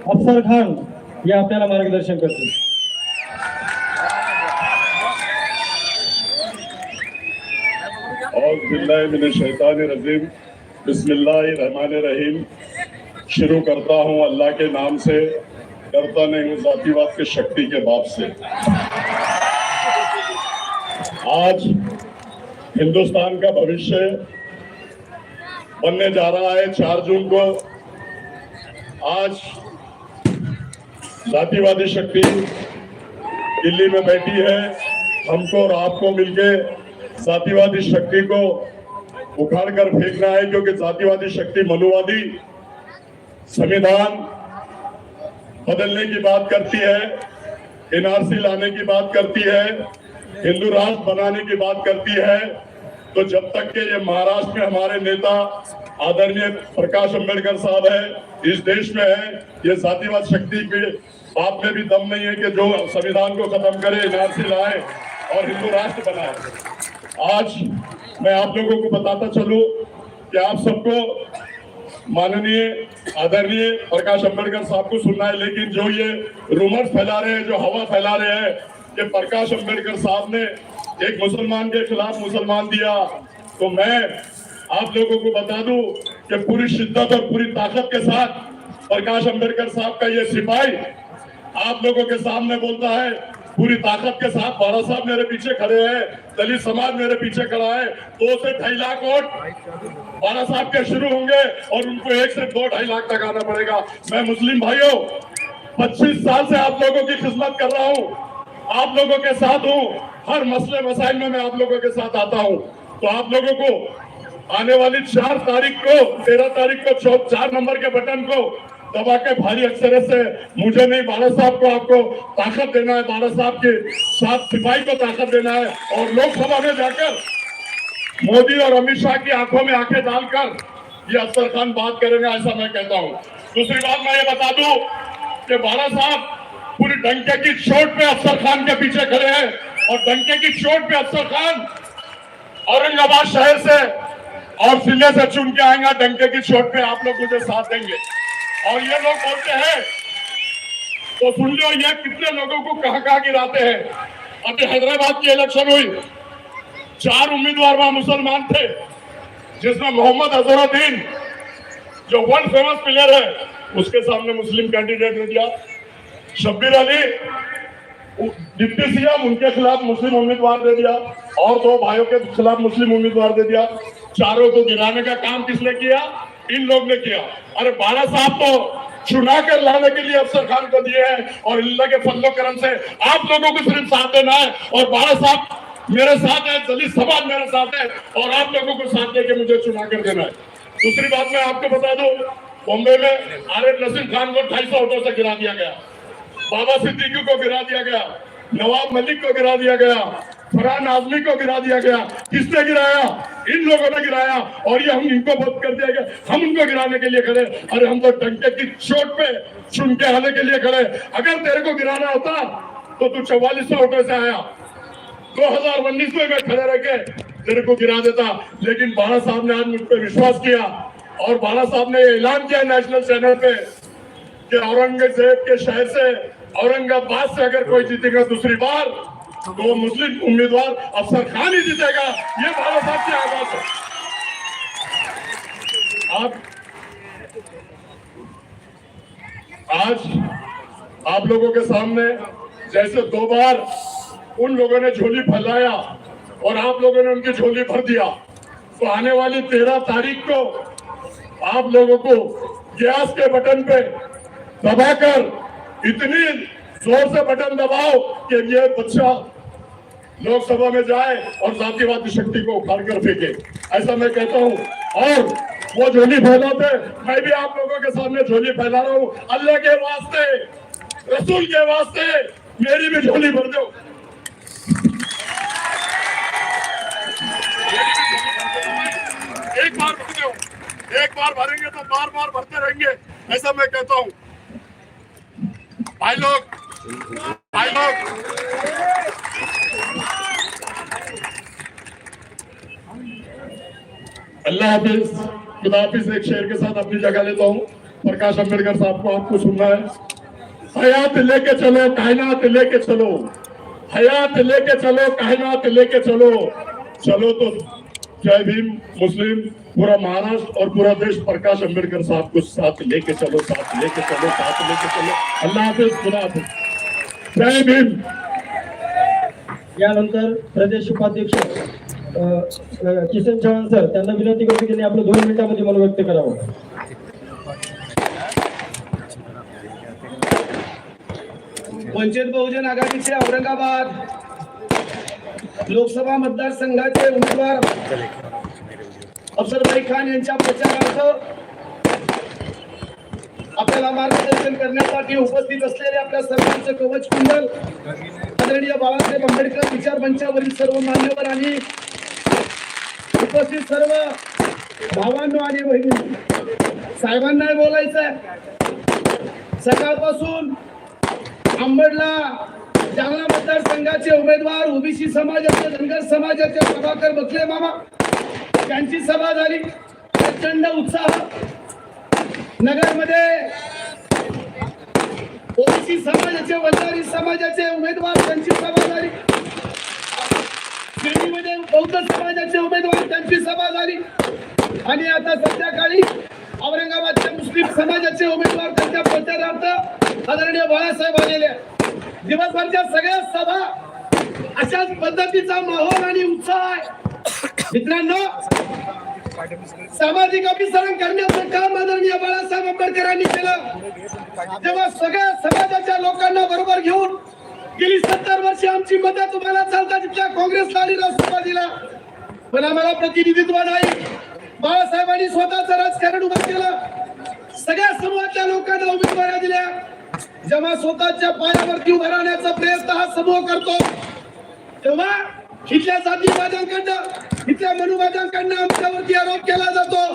Speaker 3: अफसर खान या आपल्याला मार्गदर्शन करतील।
Speaker 4: औज़ुबिल्लाहिमिनश्शैतानिर्रजीम, बिस्मिल्लाहिर्रहमानिर्रहीम। शुरू करता हूँ अल्लाह के नाम से, डरता नहीं हूँ जातिवाद की शक्ति के बाप से। आज हिंदुस्तान का भविष्य बनने जा रहा है 4 जून को। आज जातिवादी शक्ति दिल्ली में बैठी है, हमको और आपको मिलके जातिवादी शक्ति को उखाड़ कर फेंकना है, क्योंकि जातिवादी शक्ति मनुवादी संविधान बदलने की बात करती है, एनआरसी लाने की बात करती है, हिंदू राष्ट्र बनाने की बात करती है। तो जब तक के ये महाराष्ट्र में हमारे नेता आदरणीय प्रकाश अंबेडकर साहब है, इस देश में है, ये जातिवाद शक्ति के बाप में भी दम नहीं है कि जो संविधान को खत्म करे, एनआरसी लाए और हिंदू राष्ट्र बनाए। आज मैं आप लोगों को बताता चलूं कि आप सबको माननीय आदरणीय प्रकाश अंबेडकर साहब को सुनना है, लेकिन जो ये रूमर्स फैला रहे हैं, जो हवा फैला रहे हैं कि प्रकाश अंबेडकर साहब ने एक मुसलमान के खिलाफ मुसलमान दिया, तो मैं आप लोगों को बता दूं कि पूरी शिद्दत और पूरी ताकत के साथ प्रकाश अंबेडकर साहब का ये सिपाही आप लोगों के सामने बोलता है, पूरी ताकत के साथ बाला साहब मेरे पीछे खड़े हैं, दलित समाज मेरे पीछे खड़ा है, 2 से 2.5 लाख वोट बाला साहब के शुरू होंगे और उनको 1 से 2.5 लाख तक आना पड़ेगा। मैं मुस्लिम भाइयों 25 साल से आप लोगों की खिदमत कर रहा हूँ, आप लोगों के साथ हूँ, हर मसले मसाइल में मैं आप लोगों के साथ आता हूँ। तो आप लोगों को आने वाली 4 तारीख को 13 तारीख को 4 नंबर के बटन को दबा के भारी अक्षर से, मुझे नहीं बाला साहब को आपको ताकत देना है, बाला साहब के साथ सिपाही को ताकत देना है और लोकसभा में जाकर मोदी और अमित शाह की आंखों में आंखें डालकर ये अफसर खान बात करेंगे, ऐसा मैं कहता हूँ। दूसरी बात मैं ये बता दूं कि बाला साहब पूरी डंके की चोट पे अफसर खान के पीछे खड़े हैं और डंके की चोट पे अफसर खान औरंगाबाद शहर से और जिले से चुन के आएंगे, डंके की चोट पे आप लोग मुझे साथ देंगे। और ये लोग बोलते हैं तो सुन लो, ये कितने लोगों को कहां गिराते हैं। अभी हैदराबाद की इलेक्शन हुई, 4 उम्मीदवार वहां मुसलमान थे, जिसमें मोहम्मद अजहरुद्दीन जो वर्ल्ड फेमस प्लेयर है उसके सामने मुस्लिम कैंडिडेट ने दिया, शब्बीर अली डिप्टी सीएम उनके खिलाफ मुस्लिम उम्मीदवार दे दिया और 2 भाइयों के खिलाफ मुस्लिम उम्मीदवार दे दिया। चारों को गिराने का काम किसने किया? इन लोग ने किया। अरे बाला साहब तो चुना कर लाने के लिए अफसर खान को दिए हैं और अल्लाह के फजलो करम से आप लोगों को सिर्फ साथ देना है और बाला साहब मेरे साथ है, दलित समाज मेरे साथ है और आप लोगों को साथ देके मुझे चुना कर देना है। दूसरी बात मैं आपको बता दूं, बॉम्बे में आरिफ नसीम खान को 250 वोटों से गिरा दिया गया, बाबा सिद्दीकी को गिरा दिया गया, नवाब मलिक को गिरा दिया गया, फरहान आजमी को गिरा दिया गया। किसने गिराया? इन लोगों ने गिराया और ये हम इनको बंद कर दिया गया, हम उनको गिराने के लिए खड़े। अरे हम तो डंके की चोट पे चुन के आने के लिए खड़े। अगर तेरे को गिराना होता तो तू 4400 वोटों से आया, 2019 में मैं खड़े रह के तेरे को गिरा देता। लेकिन बाला साहब ने आज मुझ पर विश्वास किया और बाला साहब ने ऐलान किया नेशनल चैनल पे कि औरंगजेब के शहर से, औरंगाबाद से अगर कोई जीतेगा दूसरी बार तो मुस्लिम उम्मीदवार अफसर खान ही जीतेगा। ये बाला साहब की आवाज है। आज आप लोगों के सामने जैसे 2 बार उन लोगों ने झोली फैलाया और आप लोगों ने उनकी झोली भर दिया, तो आने वाली 13 तारीख को आप लोगों को गैस के बटन पे दबाकर इतनी जोर से बटन दबाओ कि ये बच्चा लोकसभा में जाए और जातिवादी शक्ति को उखाड़ कर फेंके, ऐसा मैं कहता हूं। और वो झोली फैलाते, मैं भी आप लोगों के सामने झोली फैला रहा हूं। अल्लाह के वास्ते, रसूल के वास्ते मेरी भी झोली भर दो। एक बार भर दो, एक बार भरेंगे तो बार बार भरते रहेंगे, ऐसा मैं कहता हूं। भाई लोग अल्लाह हाफिज, खुदा हाफिज। एक शेर के साथ अपनी जगह लेता हूँ। प्रकाश अंबेडकर साहब को आपको सुनना है। हयात लेके चलो, कायनात लेके चलो, हयात लेके चलो, कायनात लेके चलो। चलो तो जय भीम मुस्लिम, पूरा महाराष्ट्र और पूरा देश प्रकाश अंबेडकर साहब को साथ लेके चलो, साथ लेके चलो, साथ लेके चलो। अल्लाह हाफिज, खुदा हाफिज, जय भीम।
Speaker 3: यानंतर प्रदेश उपाध्यक्ष किसन चव्हाण सर, त्यांना विनंती करतो की त्यांनी आपलं 2 मिनिटांमध्ये मन व्यक्त करावं।
Speaker 2: वंचित बहुजन आघाडीचे औरंगाबाद लोकसभा मतदारसंघाचे उमेदवार अफसरभाई खान यांच्या प्रचारार्थ आपल्याला मार्गदर्शन करण्यासाठी उपस्थित असलेले आपल्या सर्वांचे कवच कुंडल आदरणीय बाळासाहेब आंबेडकर विचार मंचावरील सर्व मान्यवर आणि उपस्थित सर्व भावांनो आणि बहिणी, साहेबांना बोलायचंय। सकाळपासून अंबडला जालना मतदारसंघाचे उमेदवार ओबीसी समाजाचे, धनगर समाजाचे प्रभाकर बखले मामा त्यांची सभा झाली, प्रचंड उत्साह। नगरमध्ये ओबीसी समाजाचे, वंजारी समाजाचे उमेदवार त्यांची सभा झाली। शिर्डीमध्ये बौद्ध समाजाचे उमेदवार त्यांची सभा झाली आणि आता संध्याकाळी औरंगाबादच्या मुस्लिम समाजाचे उमेदवार त्यांच्या प्रचारार्थ आदरणीय बाळासाहेब आलेले दिवसभरच्या सगळ्या सभा अशाच पद्धतीचा माहोल आणि उत्साह आहे मित्रांनो सामाजिक अभिसरण करण्याचं काम आदरणीय बाळासाहेब आंबेडकरांनी केलं तेव्हा सगळ्या समाजाच्या लोकांना बरोबर घेऊन गेली 70 वर्षे आमची मदत तुम्हाला चालता तिथल्या काँग्रेसला आणि राष्ट्रवादीला पण आम्हाला प्रतिनिधित्व नाही बाळासाहेबांनी स्वतःचं राजकारण उभं केलं सगळ्या समूहातल्या लोकांना उमेदवाऱ्या दिल्या जेव्हा स्वतःच्या पायावरती उभं राहण्याचा प्रयत्न हा समूह करतो तेव्हा इथल्या जातीवाद्यांकडनं इथल्या मनुवाद्यांकडनं आमच्यावरती आरोप केला जातो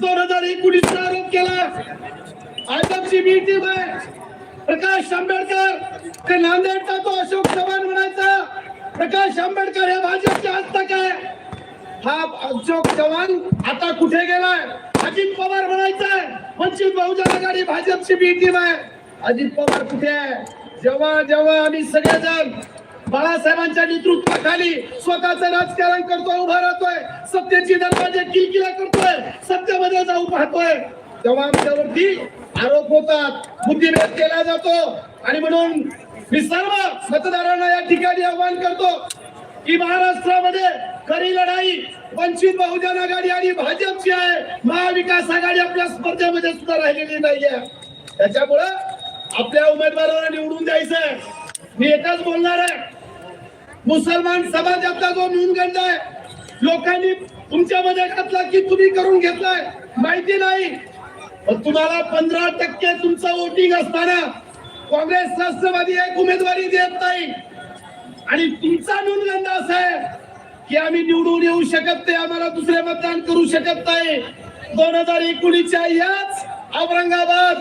Speaker 2: 2019 चा आरोप केला भाजपची बी टीम आहे प्रकाश आंबेडकर ते नांदेडचा तो अशोक चव्हाण म्हणायचा प्रकाश आंबेडकर हे भाजपचे हस्तक आहे हा अशोक चव्हाण आता कुठे गेलाय अजित पवार म्हणायचाय वंचित बहुजन आघाडी भाजपची बी टीम आहे अजित पवार कुठे आहे जेव्हा जेव्हा आम्ही सगळेजण बाळासाहेबांच्या नेतृत्वाखाली स्वतःचं राजकारण करतोय उभा राहतोय सत्तेची दरवाजे किलकिला करतोय सत्तेमध्ये जाऊ पाहतोय तेव्हा आमच्यावरती आरोप होतात बुद्धिभेद केला जातो आणि म्हणून मी सर्व मतदारांना या ठिकाणी आवाहन करतो की महाराष्ट्रामध्ये खरी लढाई वंचित बहुजन आघाडी आणि भाजपची आहे महाविकास आघाडी आपल्या स्पर्धेमध्ये सुद्धा राहिलेली नाहीये त्याच्यामुळं आपल्या उमेदवाराला निवडून द्यायचंय मी एकच बोलणार आहे मुसलमान समाजातला जो न्यूनगंड आहे लोकांनी तुमच्यामध्ये घातला की तुम्ही करून घेतलाय माहिती नाही तुम्हाला 15% तुमचं वोटिंग असताना काँग्रेस राष्ट्रवादी एक उमेदवारी देत नाही आणि तुमचा न्यूनगंड असा आहे की आम्ही निवडून येऊ शकत नाही आम्हाला दुसरे मतदान करू शकत नाही 2019च्या याच औरंगाबाद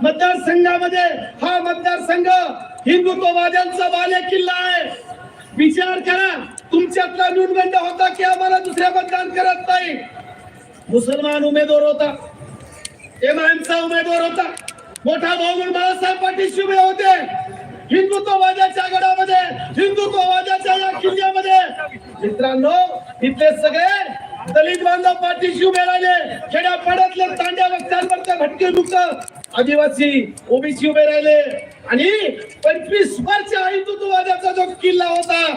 Speaker 2: मतदारसंघामध्ये हा मतदारसंघ हिंदुत्ववाद्यांचा बाले किल्ला आहे विचार करा तुमच्यातला न्यूनगंड होता की आम्हाला दुसऱ्या मतदान करत नाही मुसलमान उमेदवार होता एमआयएमचा उमेदवार होता मोठा भाऊ म्हणून बाळासाहेब पाटील उभे होते हिंदुत्ववादाच्या गडामध्ये हिंदुत्ववादाच्या या किल्ल्यामध्ये मित्रांनो इथले सगळे दलित बांधव पाठीशी उभे राहिले खेड्यापाड्यातले तांड्या वक्त्यांवरचे भटके मुक्त आदिवासी ओबीसी उभे राहिले आणि 25 वर्ष हिंदुत्ववादाचा जो किल्ला होता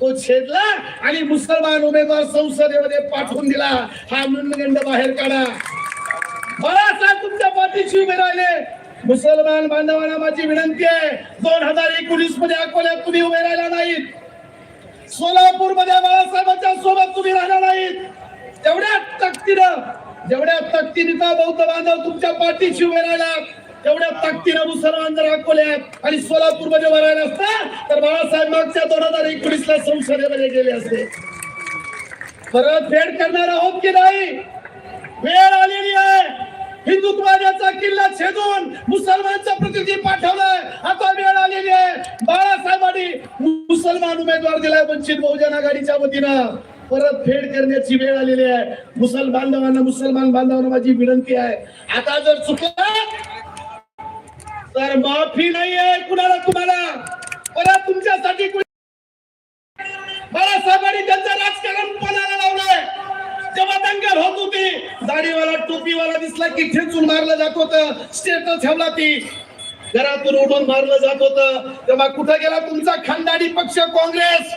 Speaker 2: तो छेदला आणि मुसलमान उमेदवार संसदेमध्ये पाठवून दिला हा न्यूनगंड बाहेर काढा बाळासाहेब तुमच्या पाठीशी उभे राहिले मुसलमान बांधवांना माझी विनंती आहे 2019 मध्ये अकोल्यात तुम्ही उभे राहिला नाहीत सोलापूर मध्ये बाळासाहेबांच्या सोबत तुम्ही राहिला नाहीत जेवढ्या ताकदीने बौद्ध बांधव तुमच्या पाठीशी उभे राहिला तेवढ्या ताकदीने मुसलमान जर अकोल्यात आणि सोलापूर मध्ये उभे राहिला असता तर बाळासाहेब मागच्या 2019 ला संसदेमध्ये गेले असते परत फेड करणार आहोत की नाही वेळ आलेली आहे हिंदुत्वादाचा किल्ला छेदून मुसलमानचा प्रतिनिधी पाठवलाय आता वेळ आलेली आहे बाळासाहेबांनी मुसलमान उमेदवार दिलाय वंचित बहुजन आघाडीच्या वतीनं परत फेड करण्याची वेळ आलेली आहे मुसलमान बांधवांना माझी विनंती आहे आता जर चुकलं तर माफी नाही आहे कुणाला तुम्हाला परत तुमच्यासाठी बाळासाहेबांनी त्यांचं राजकारण पणाला लावलंय जेव्हा दंगल होत होती दाढीवाला टोपीवाला दिसला की ठेचून मारलं जात होतं स्टेटस ठेवला ती घरातून उडून मारलं जात होतं तेव्हा कुठं गेला तुमचा खानदानी पक्ष काँग्रेस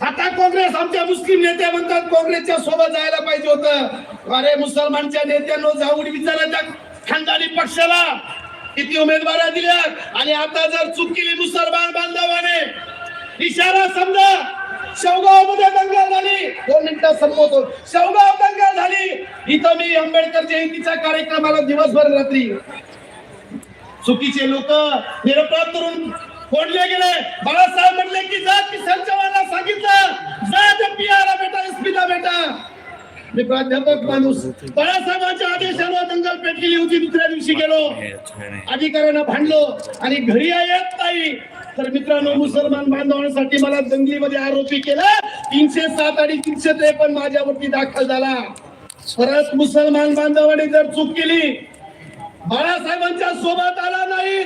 Speaker 2: आता काँग्रेस आमच्या मुस्लिम नेते म्हणतात काँग्रेसच्या सोबत जायला पाहिजे होतं अरे मुसलमानच्या नेत्यांनो जाऊन विचारा त्या खानदानी पक्षाला किती उमेदवाऱ्या दिल्या आणि आता जर चूक केली मुसलमान बांधवाने इशारा समजा शेवगाव मध्ये दंगल झाली 2 मिनिटात संपवतो शेवगाव दंगल झाली इथं मी आंबेडकर जयंतीच्या कार्यक्रमाला दिवसभर रात्री चुकीचे लोक निरपराध करून फोडले गेले बाळासाहेब म्हटले की जा किसन चव्हाणला सांगितलं जा जपियाला बेटा एसपीला बेटा मी प्राध्यापक माणूस बाळासाहेबांच्या आदेशावर दंगल पेटलेली होती दुसऱ्या दिवशी गेलो अधिकाऱ्यांना भांडलो आणि घरी येत नाही तर मित्रांनो मुसलमान बांधवांसाठी मला दंगलीमध्ये आरोपी केला 307 आणि 353 माझ्यावरती दाखल झाला परत मुसलमान बांधवांनी जर चूक केली बाळासाहेबांच्या सोबत आला नाही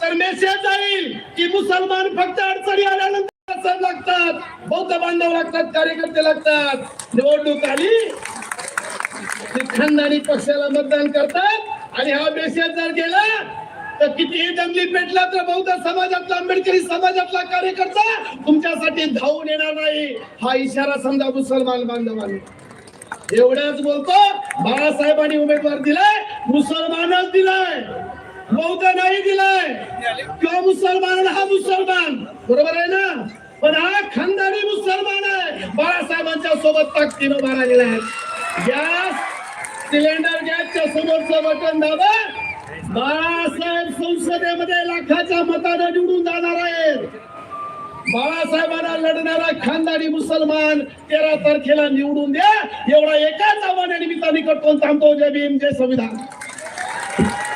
Speaker 2: तर मेसेज जाईल की मुसलमान फक्त अडचणी आल्यानंतर
Speaker 4: बाळासाहेब लागतात, बौद्ध बांधव लागतात, कार्यकर्ते लागतात. निवडणूक आली ते खानदानी पक्षाला मतदान करतात आणि हा मेसेज जर गेला तर कितीही जंगली पेटला तर बौद्ध समाजातला, आंबेडकरी समाजातला कार्यकर्ता तुमच्यासाठी धावून येणार नाही. हा इशारा समजा मुसलमान बांधवांनी. एवढ्याच बोलतो, बाळासाहेबांनी उमेदवार दिलाय, मुसलमानच दिलाय, बौद्ध नाही दिलाय. किंवा मुसलमान हा मुसलमान, बरोबर आहे ना, पण हा खानदानी मुसलमान आहे. बाळासाहेबांच्या सोबत ताकदीनं उभा राहिलेला आहे. गॅस सिलेंडर गॅसच्या समोरचं बटन दाबा, बाळासाहेब संसदेमध्ये लाखाच्या मताने निवडून जाणार आहेत. बाळासाहेबांना लढणारा खानदानी मुसलमान 13 तारखेला निवडून द्या. एवढा एकाच आव्हानानिमित्ताने करतो. थांबतो. जय भीम, जय संविधान.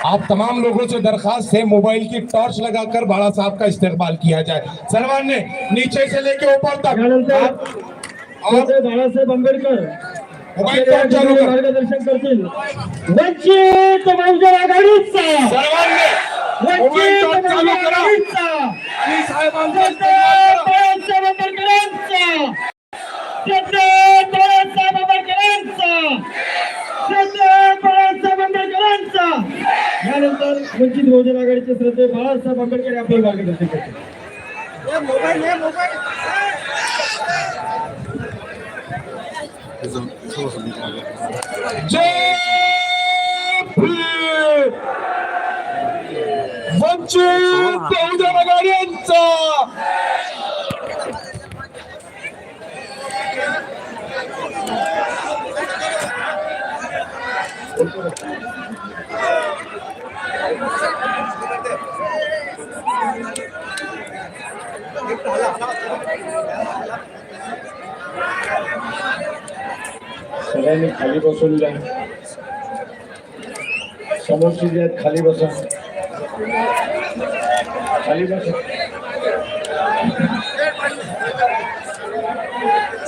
Speaker 2: आप तमाम लोगों से दरखास्त है, मोबाइल की टॉर्च लगाकर बाला साहब का इस्तेमाल किया जाए. सर्वांनी नीचे से लेके ऊपर तक
Speaker 3: त्यानंतर
Speaker 2: और
Speaker 3: बाळासाहेब आंबेडकर
Speaker 2: मोबाइल टॉर्च चालू कर.
Speaker 3: मार्गदर्शन करतील. वंचित बहुजन आघाडीचा,
Speaker 2: सर्वांनी मोबाइल टॉर्च चालू करा आणि साहेबांचा इस्तेमाल करा.
Speaker 3: यानंतर वंचित बहुजन आघाडीचे श्रद्धे बाळासाहेब आंबेडकर आपले मार्गदर्शन करतील.
Speaker 2: जय भीम. वंचित बहुजन आघाडीचा
Speaker 5: सगळ्यांनी खाली बसून घ्या. समोरची जे आहेत खाली बसा, खाली बसा.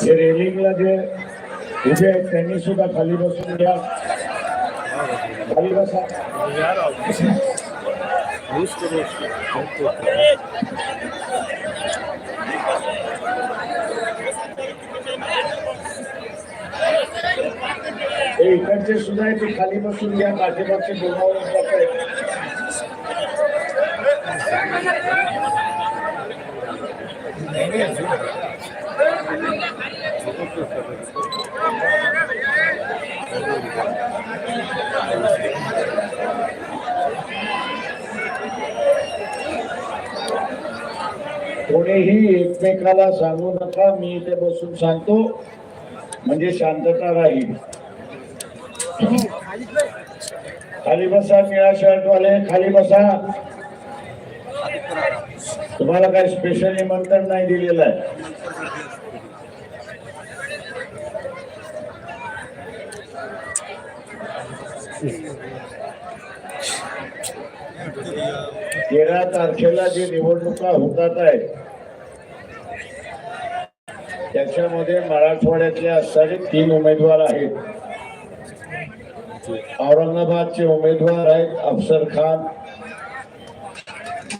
Speaker 5: हे रेलिंगला जे उभे आहेत त्यांनी सुद्धा खाली बसून घ्या. खाली बसा. हे इकडचे सुद्धा आहे ते खाली बसून घ्या. पाठीमागचे बोलावून जात आहेत. कोणीही एकमेकाला सांगू नका. मी इथे बसून सांगतो म्हणजे शांतता राहील. खाली बसा. निळा शर्ट वाले खाली बसा. तुम्हाला काही स्पेशल निमंत्रण नाही दिलेलं आहे. तेरा तारखेला जे निवडणुका होतात आहेत त्याच्यामध्ये मराठवाड्यातले असणारे 3 उमेदवार आहेत. औरंगाबादचे उमेदवार आहेत अफसर खान,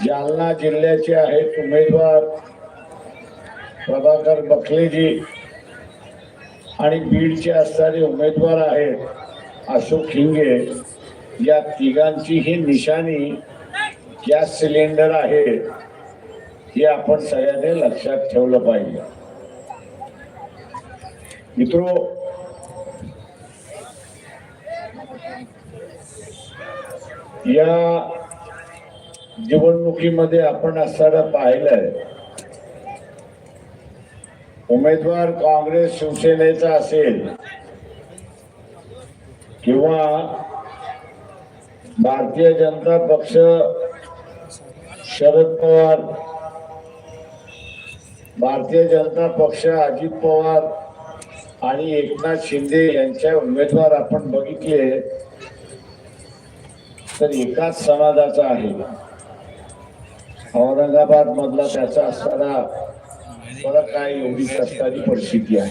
Speaker 5: जालना जिल्ह्याचे आहेत उमेदवार प्रभाकर बखलेजी आणि बीडचे असणारे उमेदवार आहेत अशोक हिंगे. या तिघांची ही निशाणी गॅस सिलेंडर आहे हे आपण सगळ्यांनी लक्षात ठेवलं पाहिजे. मित्रो, या निवडणुकीमध्ये आपण असताना पाहिलंय उमेदवार काँग्रेस शिवसेनेचा असेल किंवा भारतीय जनता पक्ष शरद पवार, भारतीय जनता पक्ष अजित पवार आणि एकनाथ शिंदे यांच्या उमेदवार आपण बघितले तर एकाच समाजाचा आहे. औरंगाबाद मधला त्याचा असताना मला काय एवढीच असणारी परिस्थिती आहे.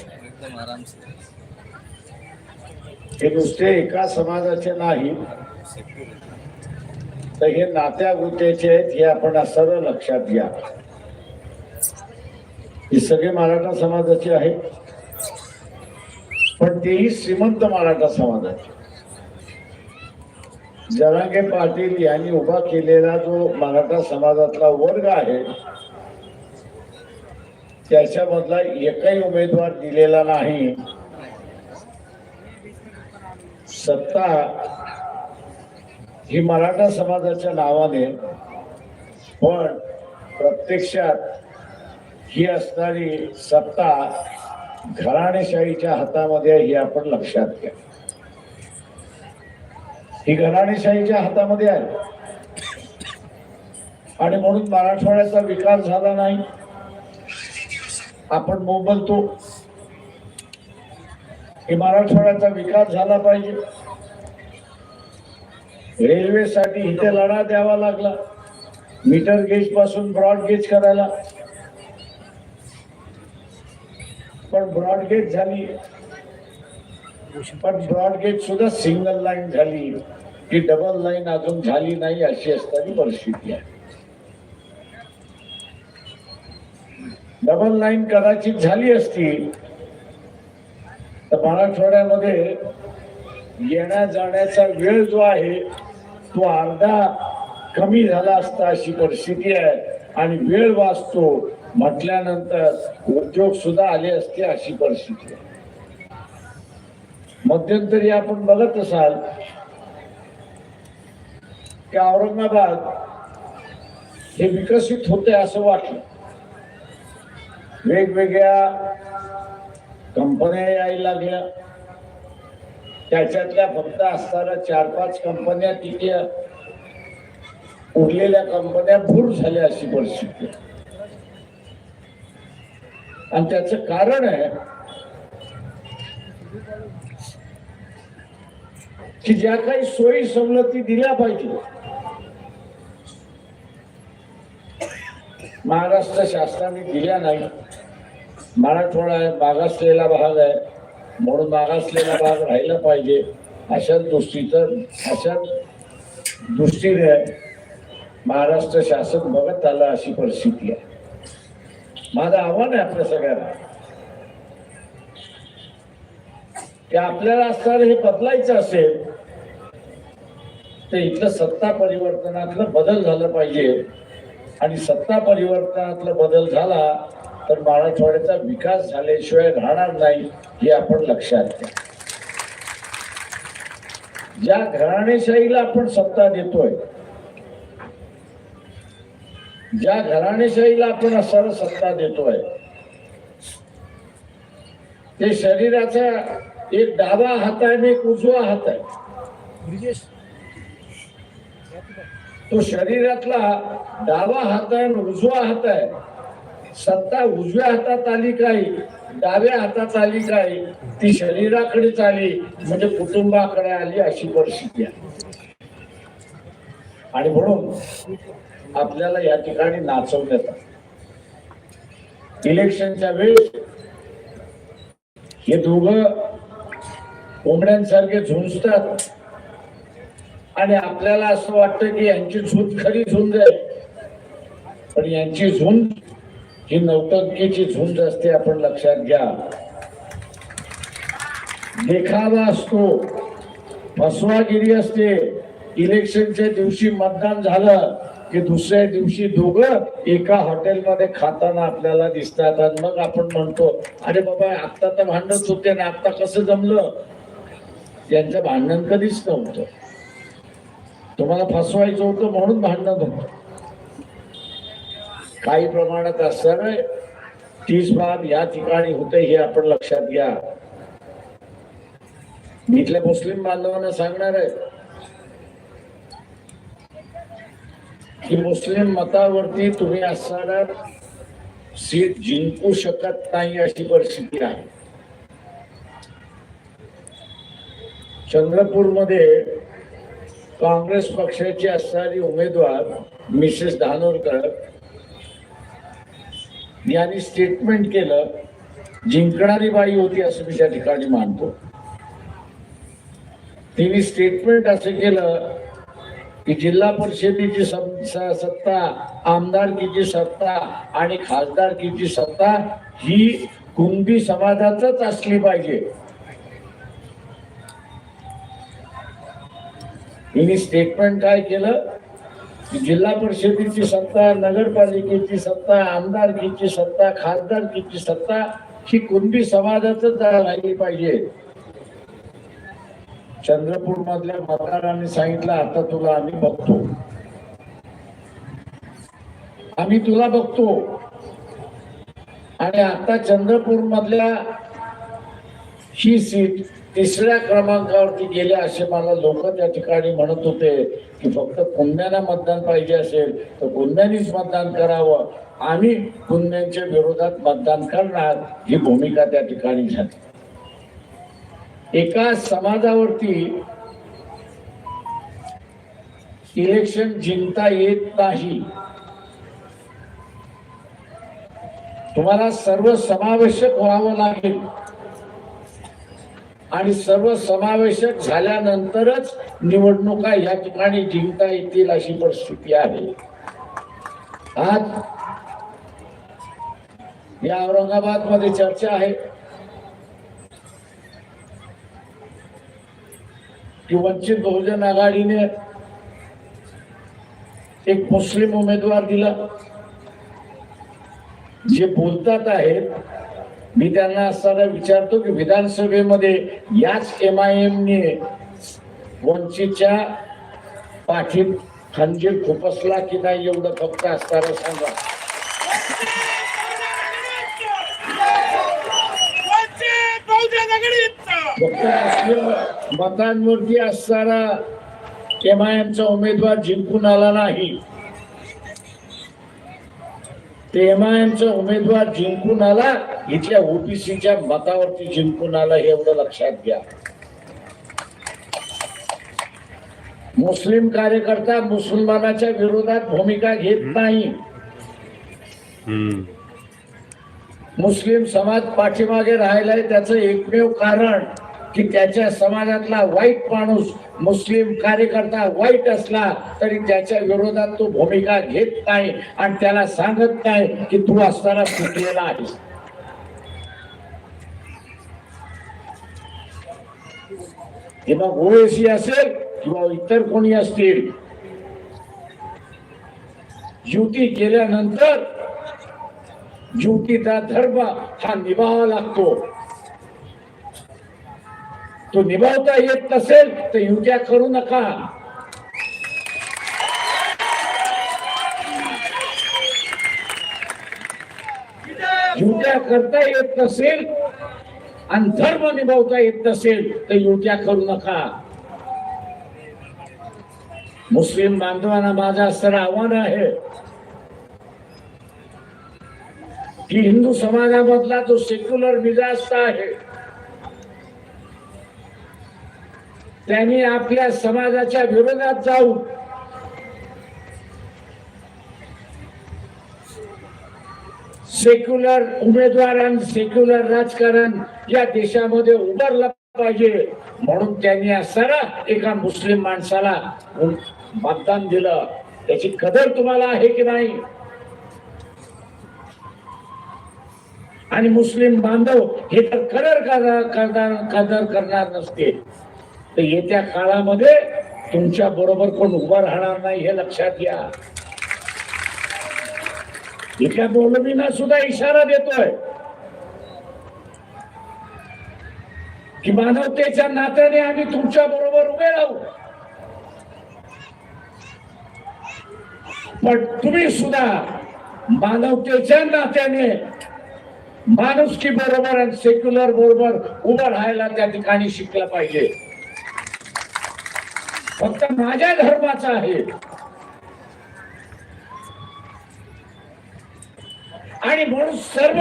Speaker 5: हे नुसते एका समाजाचे नाही तर हे नात्या गुत्याचे आहेत हे आपण असं लक्षात घ्या.
Speaker 7: हे सगळे मराठा समाजाचे आहेत, पण तेही श्रीमंत मराठा समाजाचे. जरांगे पाटील यांनी उभा केलेला जो मराठा समाजातला वर्ग आहे त्याच्यामधला एकही उमेदवार दिलेला नाही. सत्ता ही मराठा समाजाच्या नावाने, पण प्रत्यक्षात ही असणारी सत्ता घराणेशाहीच्या हातामध्ये आहे, हे आपण लक्षात घ्या. ही घराणेशाहीच्या हातामध्ये आहे आणि म्हणून मराठवाड्याचा विकास झाला नाही. आपण बोलतो की मराठवाड्याचा विकास झाला पाहिजे. रेल्वेसाठी इथे लढा द्यावा लागला, मीटर गेज पासून ब्रॉड गेज करायला. पण ब्रॉड गेज झाली, पण ब्रॉड गेज सुद्धा सिंगल लाईन झाली की डबल लाईन अजून झाली नाही, अशी असणारी परिस्थिती आहे. डबल लाईन कदाचित झाली असती तर मराठवाड्यामध्ये येण्या जाण्याचा वेळ जो आहे तो अर्धा कमी झाला असता, अशी परिस्थिती आहे. आणि वेळ वाचतो म्हटल्यानंतर उद्योग सुद्धा आले असते, अशी परिस्थिती आहे. मध्यंतरी आपण बघत असाल की औरंगाबाद हे विकसित होते असं वाटलं. वेगवेगळ्या कंपन्या यायला लागल्या, त्याच्यातल्या फक्त असताना 4-5 कंपन्या तिथे उरलेल्या कंपन्या भूर झाल्या, अशी परिस्थिती. आणि त्याचं कारण आहे की ज्या काही सोयी सवलती दिल्या पाहिजे महाराष्ट्र शासनाने दिल्या नाही. मराठवाडा आहे, मागासलेला भाग आहे, म्हणून मागासलेला भाग राहिला पाहिजे अशा दृष्टीने महाराष्ट्र शासन बघत आलं, अशी परिस्थिती आहे. माझं आव्हान आहे आपल्या सगळ्यांना की आपल्याला असणारं हे बदलायचं असेल तर इथलं सत्ता परिवर्तनातलं बदल झालं पाहिजे. आणि सत्ता परिवर्तनातला बदल झाला तर मराठवाड्याचा विकास झाल्याशिवाय राहणार नाही, हे आपण लक्षात घ्या. ज्या घराणेशाहीला आपण सत्ता देतोय, ज्या घराणेशाहीला आपण असणारा सत्ता देतोय, ते शरीराचा एक डावा हात आहे आणि एक उजवा हात आहे. तो शरीरातला डावा हात आहे आणि उजवा हात आहे. सत्ता उजव्या हातात आली काय, डाव्या हातात आली काय, ती शरीराकडेच आली म्हणजे कुटुंबाकडे आली, अशी परिस्थिती आहे. आणि म्हणून आपल्याला या ठिकाणी नाचवण्यात आलं. इलेक्शनच्या वेळेस हे दोघं कोंबड्यांसारखे झुंजतात आणि आपल्याला असं वाटतं की यांची झुंज खरी झुंज आहे, पण यांची झुंज ही नौटंकीची झुंज असते, आपण लक्षात घ्या. देखावा असतो, फसवागिरी असते. इलेक्शनच्या दिवशी मतदान झालं की दुसऱ्या दिवशी दोघं एका हॉटेलमध्ये खाताना आपल्याला दिसतात आणि मग आपण म्हणतो अरे बाबा आता तर भांडणच होते ना, आता कसं जमलं. त्यांचं भांडण कधीच नव्हतं, तुम्हाला फसवायचं होतं म्हणून भांडण होतं. काही प्रमाणात असणार 30 भाग या ठिकाणी होते, हे आपण लक्षात घ्या. मी इथल्या मुस्लिम बांधवांना सांगणार आहे की मुस्लिम मतावरती तुम्ही असणारा सीट जिंकू शकत नाही, अशी परिस्थिती आहे. चंद्रपूरमध्ये काँग्रेस पक्षाची असणारी उमेदवार मिसेस धानोरकर यांनी स्टेटमेंट केलं, जिंकणारी बाई होती असं मी त्या ठिकाणी मानतो. तिने स्टेटमेंट असं केलं की जिल्हा परिषदेची सत्ता, आमदारकीची सत्ता आणि खासदारकीची सत्ता ही कुणबी समाजातच असली पाहिजे. हिने स्टेटमेंट काय केलं की जिल्हा परिषदेची सत्ता, नगरपालिकेची सत्ता, आमदारकीची सत्ता, खासदारकीची सत्ता ही कुणबी समाजातच राहिली पाहिजे. चंद्रपूर मधल्या मतदारांनी सांगितलं आता तुला आम्ही बघतो, आम्ही तुला बघतो. आणि आता चंद्रपूर मधल्या ही सीट 3ऱ्या क्रमांकावरती गेले असे मला लोक त्या ठिकाणी म्हणत होते की फक्त कुणब्यांना मतदान पाहिजे असेल तर कुणब्यांनीच मतदान करावं, आम्ही कुणब्यांच्या विरोधात मतदान करणार, ही भूमिका त्या ठिकाणी झाली. एका समाजावरती इलेक्शन जिंकता येत नाही. तुम्हाला सर्व समावेशक व्हावं लागेल आणि सर्व समावेशक झाल्यानंतरच निवडणुका या ठिकाणी जिंकता येतील अशी परिस्थिती आहे. आज या औरंगाबाद मध्ये चर्चा आहे की वंचित बहुजन आघाडीने एक मुस्लिम उमेदवार दिला. जे बोलतात आहेत मी त्यांना असताना विचारतो की विधानसभेमध्ये याच MIM ने वंचितच्या पाठीत खंजीर खुपसला की नाही एवढं फक्त असताना सांगा. मतांवरती असणारा MIMचा उमेदवार जिंकून आला नाही. ते MIMचा उमेदवार जिंकून आला, इथल्या OBCच्या मतावरती जिंकून आला, हे एवढं लक्षात घ्या. मुस्लिम कार्यकर्ता मुसलमानाच्या विरोधात भूमिका घेत नाही. मुस्लिम समाज पाठीमागे राहिलाय त्याचं एकमेव कारण की त्याच्या समाजातला वाईट माणूस मुस्लिम कार्यकर्ता वाईट असला तरी त्याच्या विरोधात तो भूमिका घेत नाही आणि त्याला सांगत नाही की तू असताना चुकलेला आहेस. हे मग OAC असेल किंवा इतर कोणी असतील, युती केल्यानंतर युतीचा धर्म हा निभावावा लागतो. तो निभावता येत नसेल तर युत्या करू नका. युत्या करता येत नसेल आणि धर्म निभावता येत नसेल तर युत्या करू नका. मुस्लिम बांधवांना माझं असं आव्हान आहे की हिंदू समाजामधला जो सेक्युलर मिजाज आहे त्यांनी आपल्या समाजाच्या विरोधात जाऊन सेक्युलर उमेदवार आणि सेक्युलर राजकारण या देशामध्ये उभारलं पाहिजे. म्हणून त्यांनी असताना एका मुस्लिम माणसाला मतदान दिलं. त्याची कदर तुम्हाला आहे की नाही? आणि मुस्लिम बांधव हे तर कदर करणार नसते तर येत्या काळामध्ये तुमच्या बरोबर कोण उभा राहणार नाही, हे लक्षात घ्या. इथल्या मौलवींना सुद्धा इशारा देतोय की मानवतेच्या नात्याने आम्ही तुमच्या बरोबर उभे राहू, पण तुम्ही सुद्धा मानवतेच्या नात्याने माणुसकी बरोबर आणि सेक्युलर बरोबर उभं राहायला त्या ठिकाणी शिकलं पाहिजे. फक्त माझ्या धर्माचा आहे आणि म्हणून सर्व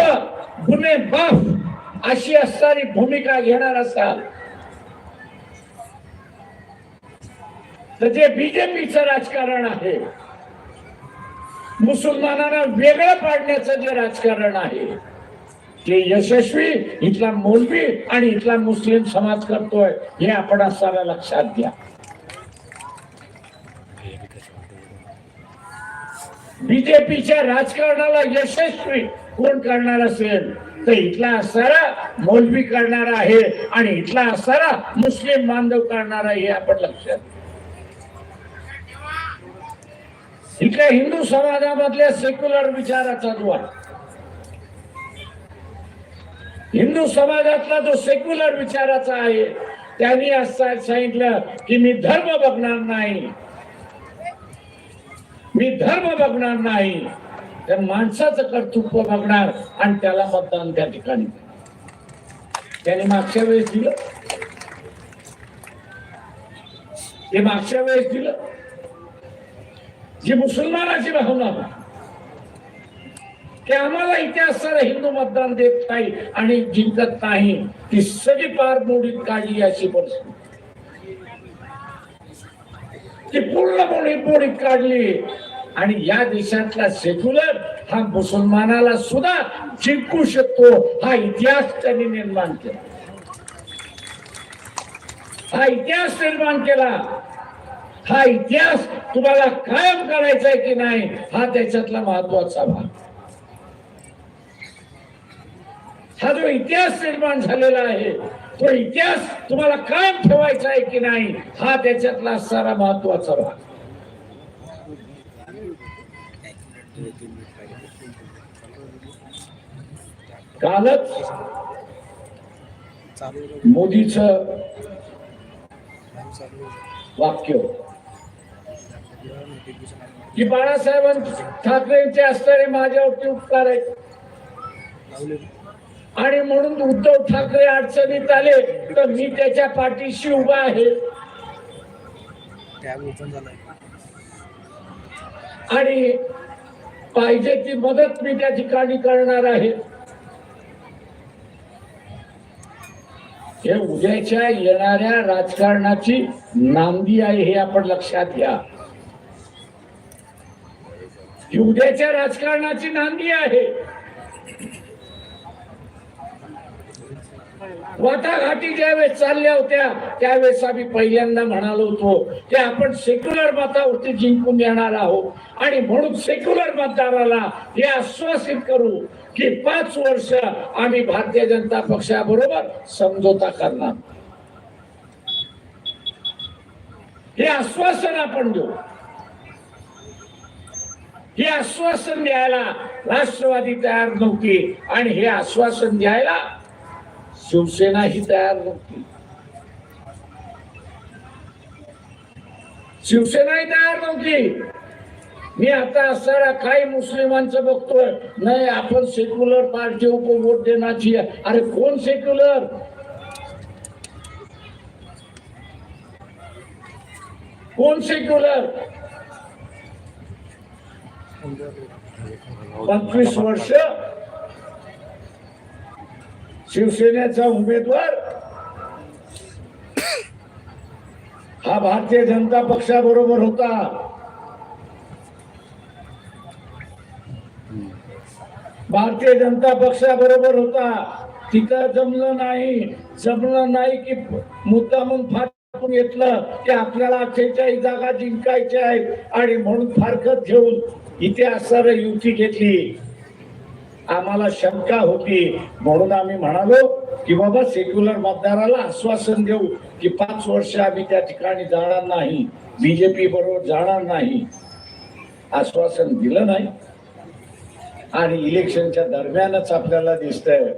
Speaker 7: गुन्हे माफ अशी असणारी भूमिका घेणार असाल तर जे बीजेपीचं राजकारण आहे, मुसलमानांना वेगळं पाडण्याचं जे राजकारण आहे ते यशस्वी इथला मौलवी आणि इथला मुस्लिम समाज करतोय, हे आपण असताना लक्षात घ्या. बीजेपीच्या राजकारणाला यशस्वी कोण करणार असेल तर इथला असणारा मौलवी करणारा आहे आणि इथला असणारा मुस्लिम बांधव करणारा हे आपण लक्षात. इथल्या हिंदू समाजामधल्या सेक्युलर विचाराचा जो आहे, हिंदू समाजातला जो सेक्युलर विचाराचा आहे, त्यांनी असं सांगितलं की मी धर्म बघणार नाही, मी धर्म बघणार नाही, तर माणसाचं कर्तृत्व बघणार आणि त्याला मतदान त्या ठिकाणी. त्याने मागच्या वेळेस दिलं, ते मागच्या वेळेस दिलं. जी मुसलमानाची भावना होती की आम्हाला इथे असणारा हिंदू मतदान देत नाही आणि जिंकत नाही, ती सगळी पार मोडीत काढली अशी परिस्थिती, ती पूर्ण मोडीत काढली. आणि या देशातला सेक्युलर हा मुसलमानाला सुद्धा जिंकू शकतो हा इतिहास त्यांनी निर्माण केला, हा इतिहास निर्माण केला. हा इतिहास तुम्हाला कायम करायचा आहे की नाही हा त्याच्यातला महत्वाचा भाग. हा जो इतिहास निर्माण झालेला आहे तो इतिहास तुम्हाला कायम ठेवायचा आहे की नाही हा त्याच्यातला असणारा महत्वाचा भाग. कालच मोदीचं वाक्य की बाळासाहेब ठाकरेंचे असणारे माझ्यावरती उपकार आहेत आणि म्हणून उद्धव ठाकरे अडचणीत आले तर मी त्याच्या पाठीशी उभा आहे आणि पाहिजे ती मदत मी त्या ठिकाणी करणार आहे. हे उद्याच्या येणाऱ्या राजकारणाची नांदी आहे हे आपण लक्षात घ्या. ही उद्याच्या राजकारणाची नांदी आहे. वाटाघाटी ज्यावेळेस चालल्या होत्या त्यावेळेस आम्ही पहिल्यांदा म्हणालो होतो की आपण सेक्युलर मतावरती जिंकून येणार आहोत आणि म्हणून सेक्युलर मतदाराला हे आश्वासित करू की 5 वर्ष आम्ही भारतीय जनता पक्षाबरोबर समझोता करणार. हे आश्वासन आपण देऊ. हे आश्वासन द्यायला राष्ट्रवादी तयार नव्हती आणि हे आश्वासन द्यायला शिवसेना ही तयार नव्हती. शिवसेनाही तयार नव्हती. मी आता असणारा काही मुस्लिमांचं बघतोय नाही आपण सेक्युलर पार्टी को वोट देना चाहिए. अरे कोण सेक्युलर? कोण सेक्युलर? 25 वर्ष शिवसेनेचा उमेदवार हा भारतीय जनता पक्षाबरोबर होता. भारतीय जनता पक्षाबरोबर होता. तिथं जमलं नाही की मुद्दा म्हणून फारकून घेतलं की आपल्याला 48 जागा जिंकायच्या आहेत आणि म्हणून फारकत घेऊन इथे असणारी युती घेतली. आम्हाला शंका होती म्हणून आम्ही म्हणालो की बाबा सेक्युलर मतदाराला आश्वासन देऊ की 5 वर्ष आम्ही त्या ठिकाणी जाणार नाही, बीजेपी बरोबर जाणार नाही. आश्वासन दिलं नाही आणि इलेक्शनच्या दरम्यानच आपल्याला दिसतंय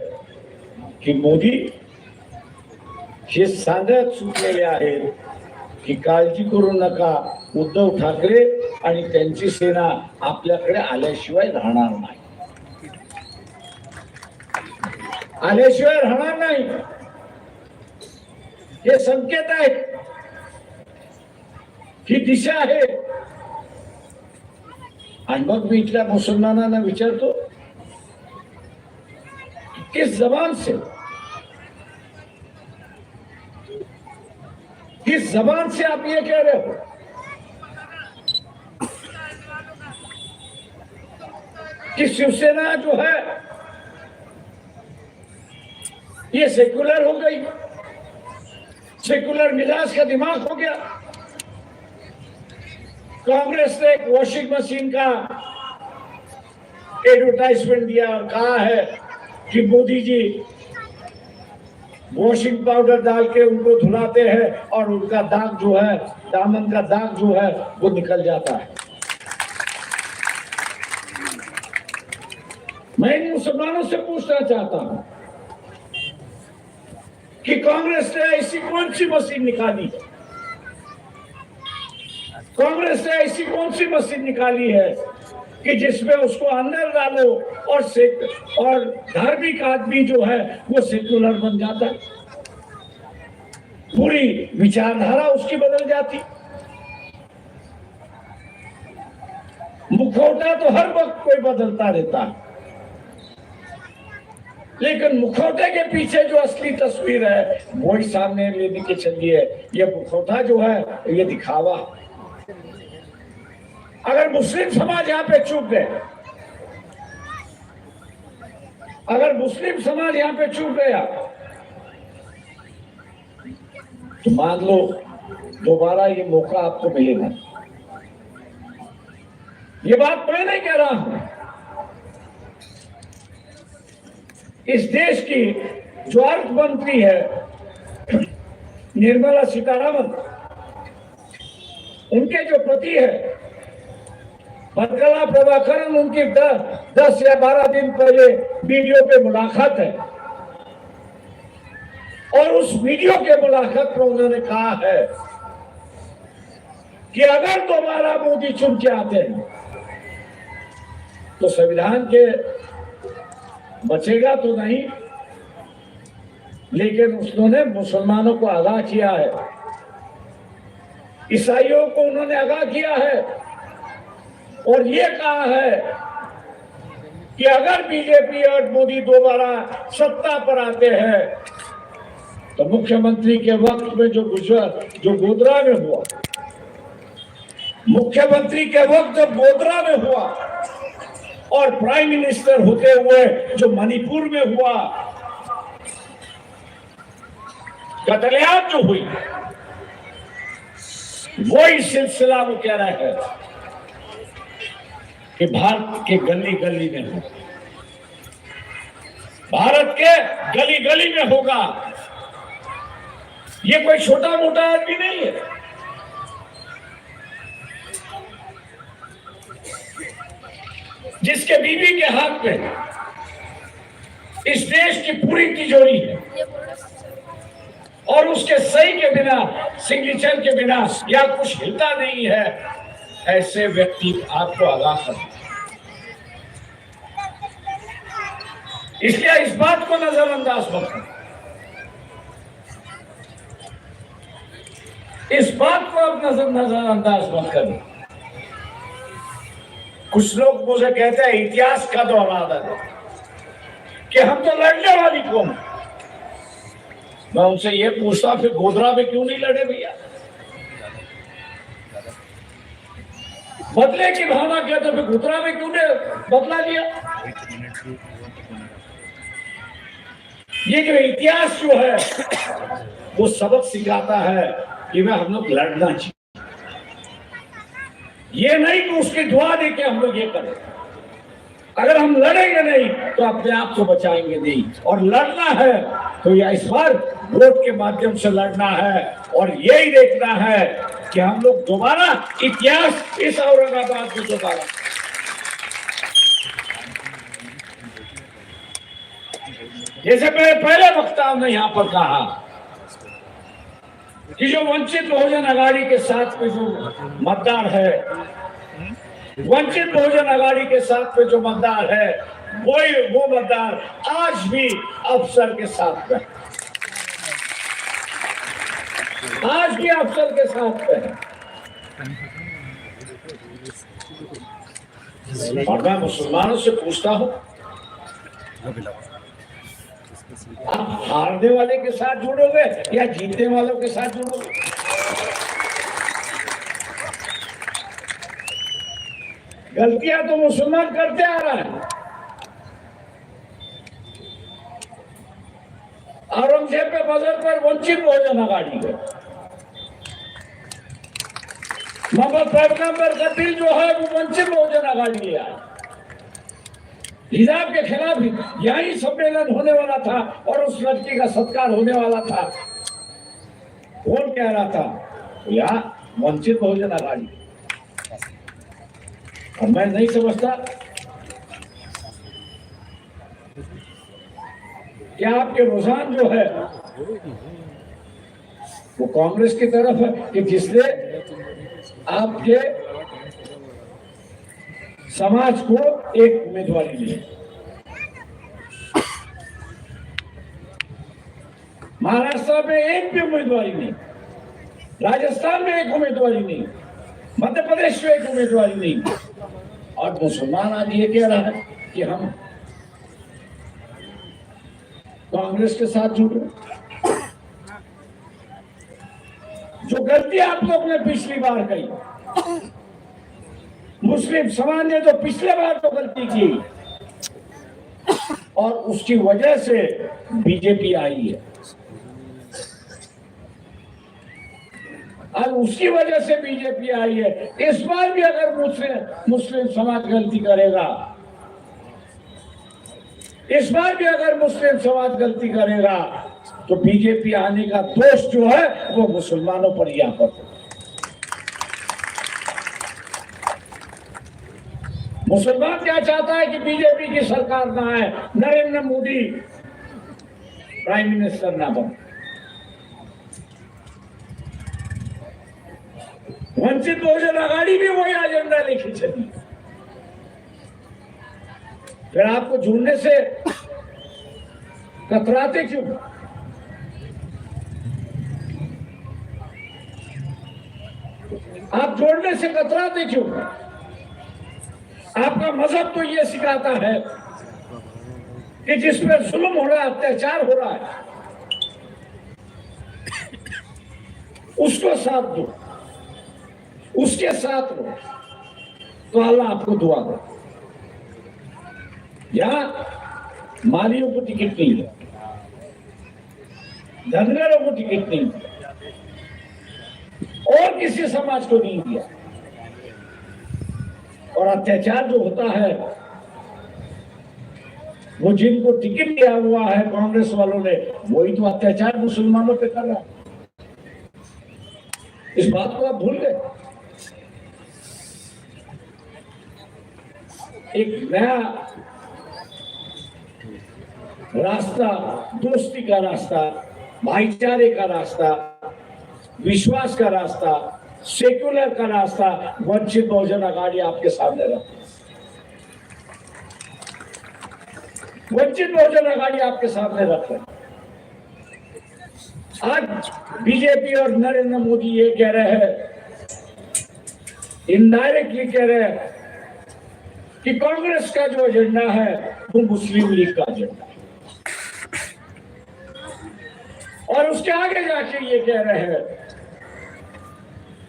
Speaker 7: की मोदी हे सांगत सुटलेले आहेत की काळजी करू नका, उद्धव ठाकरे आणि त्यांची सेना आपल्याकडे आल्याशिवाय राहणार नाही, आल्याशिवाय राहणार नाही. हे संकेत आहेत, ही दिशा आहे. आणि मग मी इथल्या मुसलमानांना विचारतो किस जबान से आप ये कह रहे हो? कि शिवसेना जो है ये सेक्युलर हो गई, सेक्युलर मिजाज का दिमाग हो गया. कांग्रेस ने एक वॉशिंग मशीन का एडवर्टाइजमेंट दिया और कहा है कि मोदी जी वॉशिंग पाउडर डाल के उनको धुलाते हैं और उनका दाग जो है, दामन का दाग जो है वो निकल जाता है। मैं इन मुसलमानों से पूछना चाहता हूं कि कांग्रेस ने ऐसी कौन सी मशीन निकाली है, कांग्रेस ने ऐसी कौन सी मशीन निकाली है कि जिसमें उसको अंदर डालो और धार्मिक आदमी जो है वो सेकुलर बन जाता है, पूरी विचारधारा उसकी बदल जाती। मुखौटा तो हर वक्त कोई बदलता रहता है, लेकिन मुखौटे के पीछे जो असली तस्वीर है वही सामने लेने के चलिए। ये मुखौटा जो है ये दिखावा। अगर मुस्लिम समाज यहाँ पे चूक गए, अगर मुस्लिम समाज यहाँ पे चूक गया तो मान लो दोबारा ये मौका आपको मिलेगा। ये बात मैं नहीं कह रहा हूं, इस देश की जो अर्थ मंत्री है निर्मला सीतारामन, उनके जो पति है भटकला प्रभाकरन, उनकी 10 या 12 दिन पहले वीडियो पे मुलाकात है और उस वीडियो के मुलाकात में उन्होंने कहा है कि अगर दोबारा मोदी चुन के आते हैं तो संविधान के बचेगा तो नहीं, लेकिन उन्होंने मुसलमानों को आगाह किया है, ईसाइयों को उन्होंने आगाह किया है और ये कहा है कि अगर बीजेपी और मोदी दोबारा सत्ता पर आते हैं तो मुख्यमंत्री के वक्त में जो गोधरा में हुआ, मुख्यमंत्री के वक्त जब गोधरा में हुआ और प्राइम मिनिस्टर होते हुए जो मणिपुर में हुआ, कत्लेआम जो हुई, वही सिलसिला वो कह रहे हैं कि भारत के गली गली में हो, भारत के गली गली में होगा। ये कोई छोटा मोटा आदमी नहीं है, जिसके बीवी के हाथ में इस देश की पूरी तिजोरी है और उसके सही के बिना, सिग्नेचर के बिना या कुछ हिलता नहीं है, ऐसे व्यक्ति आपको आगाह कर। इसलिए इस बात को नजरअंदाज मत करें, इस बात को अब नजरअंदाज मत करें। कुछ लोग मुझे कहते हैं इतिहास का दोहरा दे कि हम तो लड़ने वाली कौन। मैं उनसे ये पूछता फिर गोधरा में क्यों नहीं लड़े भैया? बदले की भावना क्या, तो फिर गोधरा में क्यों ने बदला लिया? ये जो इतिहास जो है वो सबक सिखाता है कि मैं हम लोग लड़ना चाहिए, ये नहीं कि उसकी दुआ दे के हम लोग ये करें। अगर हम लड़ेंगे नहीं तो अपने आप को बचाएंगे नहीं, और लड़ना है तो या इस बार वोट के माध्यम से लड़ना है और यही देखना है कि हम लोग दोबारा इतिहास इस औरंगाबाद में दोबारा। जैसे मैंने पहले वक्ताओं ने यहाँ पर कहा कि जो वंचित बहुजन अघाड़ी के साथ में जो मतदार है, वंचित बहुजन अघाड़ी के साथ में जो मतदार है, वो मतदार आज भी अफसर के साथ में, आज भी अफसर के साथ में। और मैं मुसलमानों से पूछता हूं, आप हारने वाले के साथ जुड़ोगे या जीतने वालों के साथ जुड़ोगे? गलतियां तो मुसलमान करते आ रहा है। औरंगजेब के बजर पर वंचित बहुजन अघाड़ी है, मोहम्मद पैगंबर का दिल जो है वो वंचित बहुजन अघाड़ी है। हिजाब के खिलाफ यही सम्मेलन होने वाला था और उस लड़की का सत्कार होने वाला था। कौन कह रहा था? यहाँ वंचित बहुजन आघाड़ी। और मैं नहीं समझता कि आपके रुझान जो है वो कांग्रेस की तरफ है कि जिसने आपके समाज को एक उम्मीदवारी दी। महाराष्ट्र में एक भी उम्मीदवारी नहीं, राजस्थान में एक उम्मीदवारी नहीं, मध्य प्रदेश में एक उम्मीदवारी नहीं, और मुसलमान आज ये कह रहा है कि हम कांग्रेस के साथ जुड़ गए। जो गलती आप लोग ने पिछली बार कही, मुस्लिम समाज ने तो पिछले बार तो गलती की और उसकी वजह से बीजेपी आई है। अब उसकी वजह से बीजेपी आई है। इस बार भी अगर मुस्लिम समाज गलती करेगा, इस बार भी अगर मुस्लिम समाज गलती करेगा तो बीजेपी आने का दोष जो है वो मुसलमानों पर ही आफत है। मुसलमान क्या चाहता है कि बीजेपी की सरकार ना आए, नरेंद्र मोदी प्राइम मिनिस्टर ना बने। वंचित बहुजन आघाड़ी भी वही एजेंडा लेके चली। फिर आपको जुड़ने से कतराते क्यों? आप जोड़ने से कतराते क्यों? आपका मजहब तो ये सिखाता है कि जिस पर जुल्म हो रहा है, अत्याचार हो रहा है, उसको साथ दो, उसके साथ रहो, तो अल्लाह आपको दुआ दे। यहां मालियों को टिकट नहीं है, धनगरों को टिकट नहीं है, और किसी समाज को नहीं दिया। और अत्याचार जो होता है वो जिनको टिकट दिया हुआ है कांग्रेस वालों ने, वही तो अत्याचार मुसलमानों पे कर रहा है। इस बात को आप भूल गए। एक नया रास्ता, दोस्ती का रास्ता, भाईचारे का रास्ता, विश्वास का रास्ता, सेक्युलर का रास्ता वंचित बहुजन आघाड़ी आपके सामने रखती है। वंचित बहुजन आघाड़ी आपके सामने रख रहे। आज बीजेपी और नरेंद्र मोदी ये कह रहे हैं, इनडायरेक्टली कह रहे हैं कि कांग्रेस का जो एजेंडा है वो मुस्लिम लीग का एजेंडा है, और उसके आगे जाके ये कह रहे हैं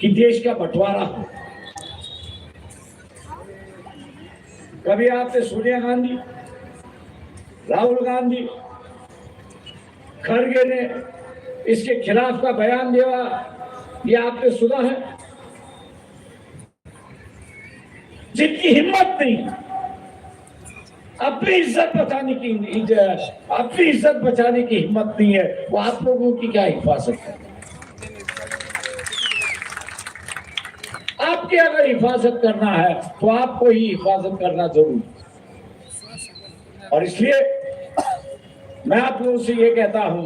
Speaker 7: कि देश का बंटवारा हो। कभी आपने सोनिया गांधी, राहुल गांधी, खड़गे ने इसके खिलाफ का बयान दिया, ये आपने सुना है? जिनकी हिम्मत नहीं, अपनी इज्जत बचाने की हिम्मत नहीं है, वो आप लोगों की क्या हिफाजत है? आपकी अगर हिफाजत करना है तो आपको ही हिफाजत करना जरूरी है। और इसलिए मैं आप लोगों से ये कहता हूं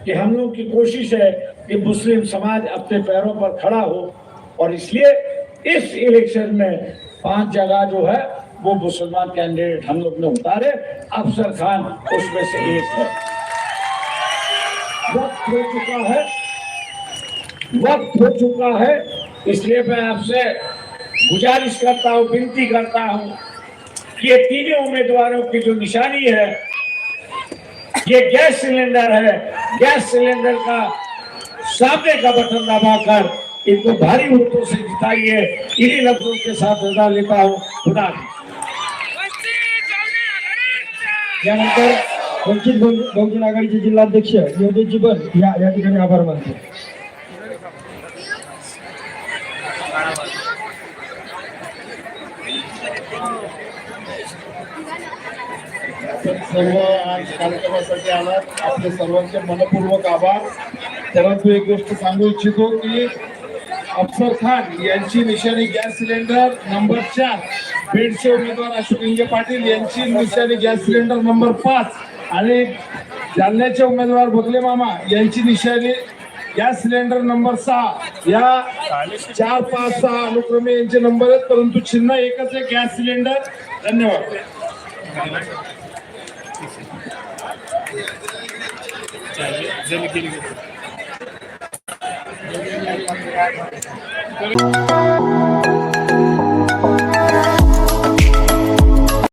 Speaker 7: कि हम लोग की कोशिश है कि मुस्लिम समाज अपने पैरों पर खड़ा हो, और इसलिए इस इलेक्शन में 5 जगह जो है वो मुसलमान कैंडिडेट हम लोग ने उतारे। अफसर खान उसमें से एक है। वक्त हो चुका है, इसलिए मैं आपसे गुजारिश करता हूं, विनती करता हूं कि ये तीनों उम्मीदवारों की जो निशानी है ये गैस सिलेंडर है। गैस सिलेंडर का सामने का बटन दबाकर इनको भारी वोटों से जिताइए। इन्हीं लफ्जों के साथ विदा लेता हूं। खुदा
Speaker 3: यानंतर वंचित बहुजन आघाडीचे जिल्हाध्यक्ष योगेश जिबन या ठिकाणी आभार मानतो।
Speaker 4: सर्व आज कार्यक्रमासाठी आलात आपले सर्वांचे मनपूर्वक आभार. परंतु एक गोष्ट सांगू इच्छितो की अफसर खान यांची निशाणी गॅस सिलेंडर नंबर 4, बीडचे उमेदवार अशोक इंगे पाटील यांची निशाणी गॅस सिलेंडर नंबर 5 आणि जालन्याचे उमेदवार भोगले मामा यांची निशाणी गॅस सिलेंडर नंबर 6. या 4, 5, 6 अनुक्रमे यांचे नंबर आहेत, परंतु चिन्ह एकच आहे, गॅस सिलेंडर. धन्यवाद.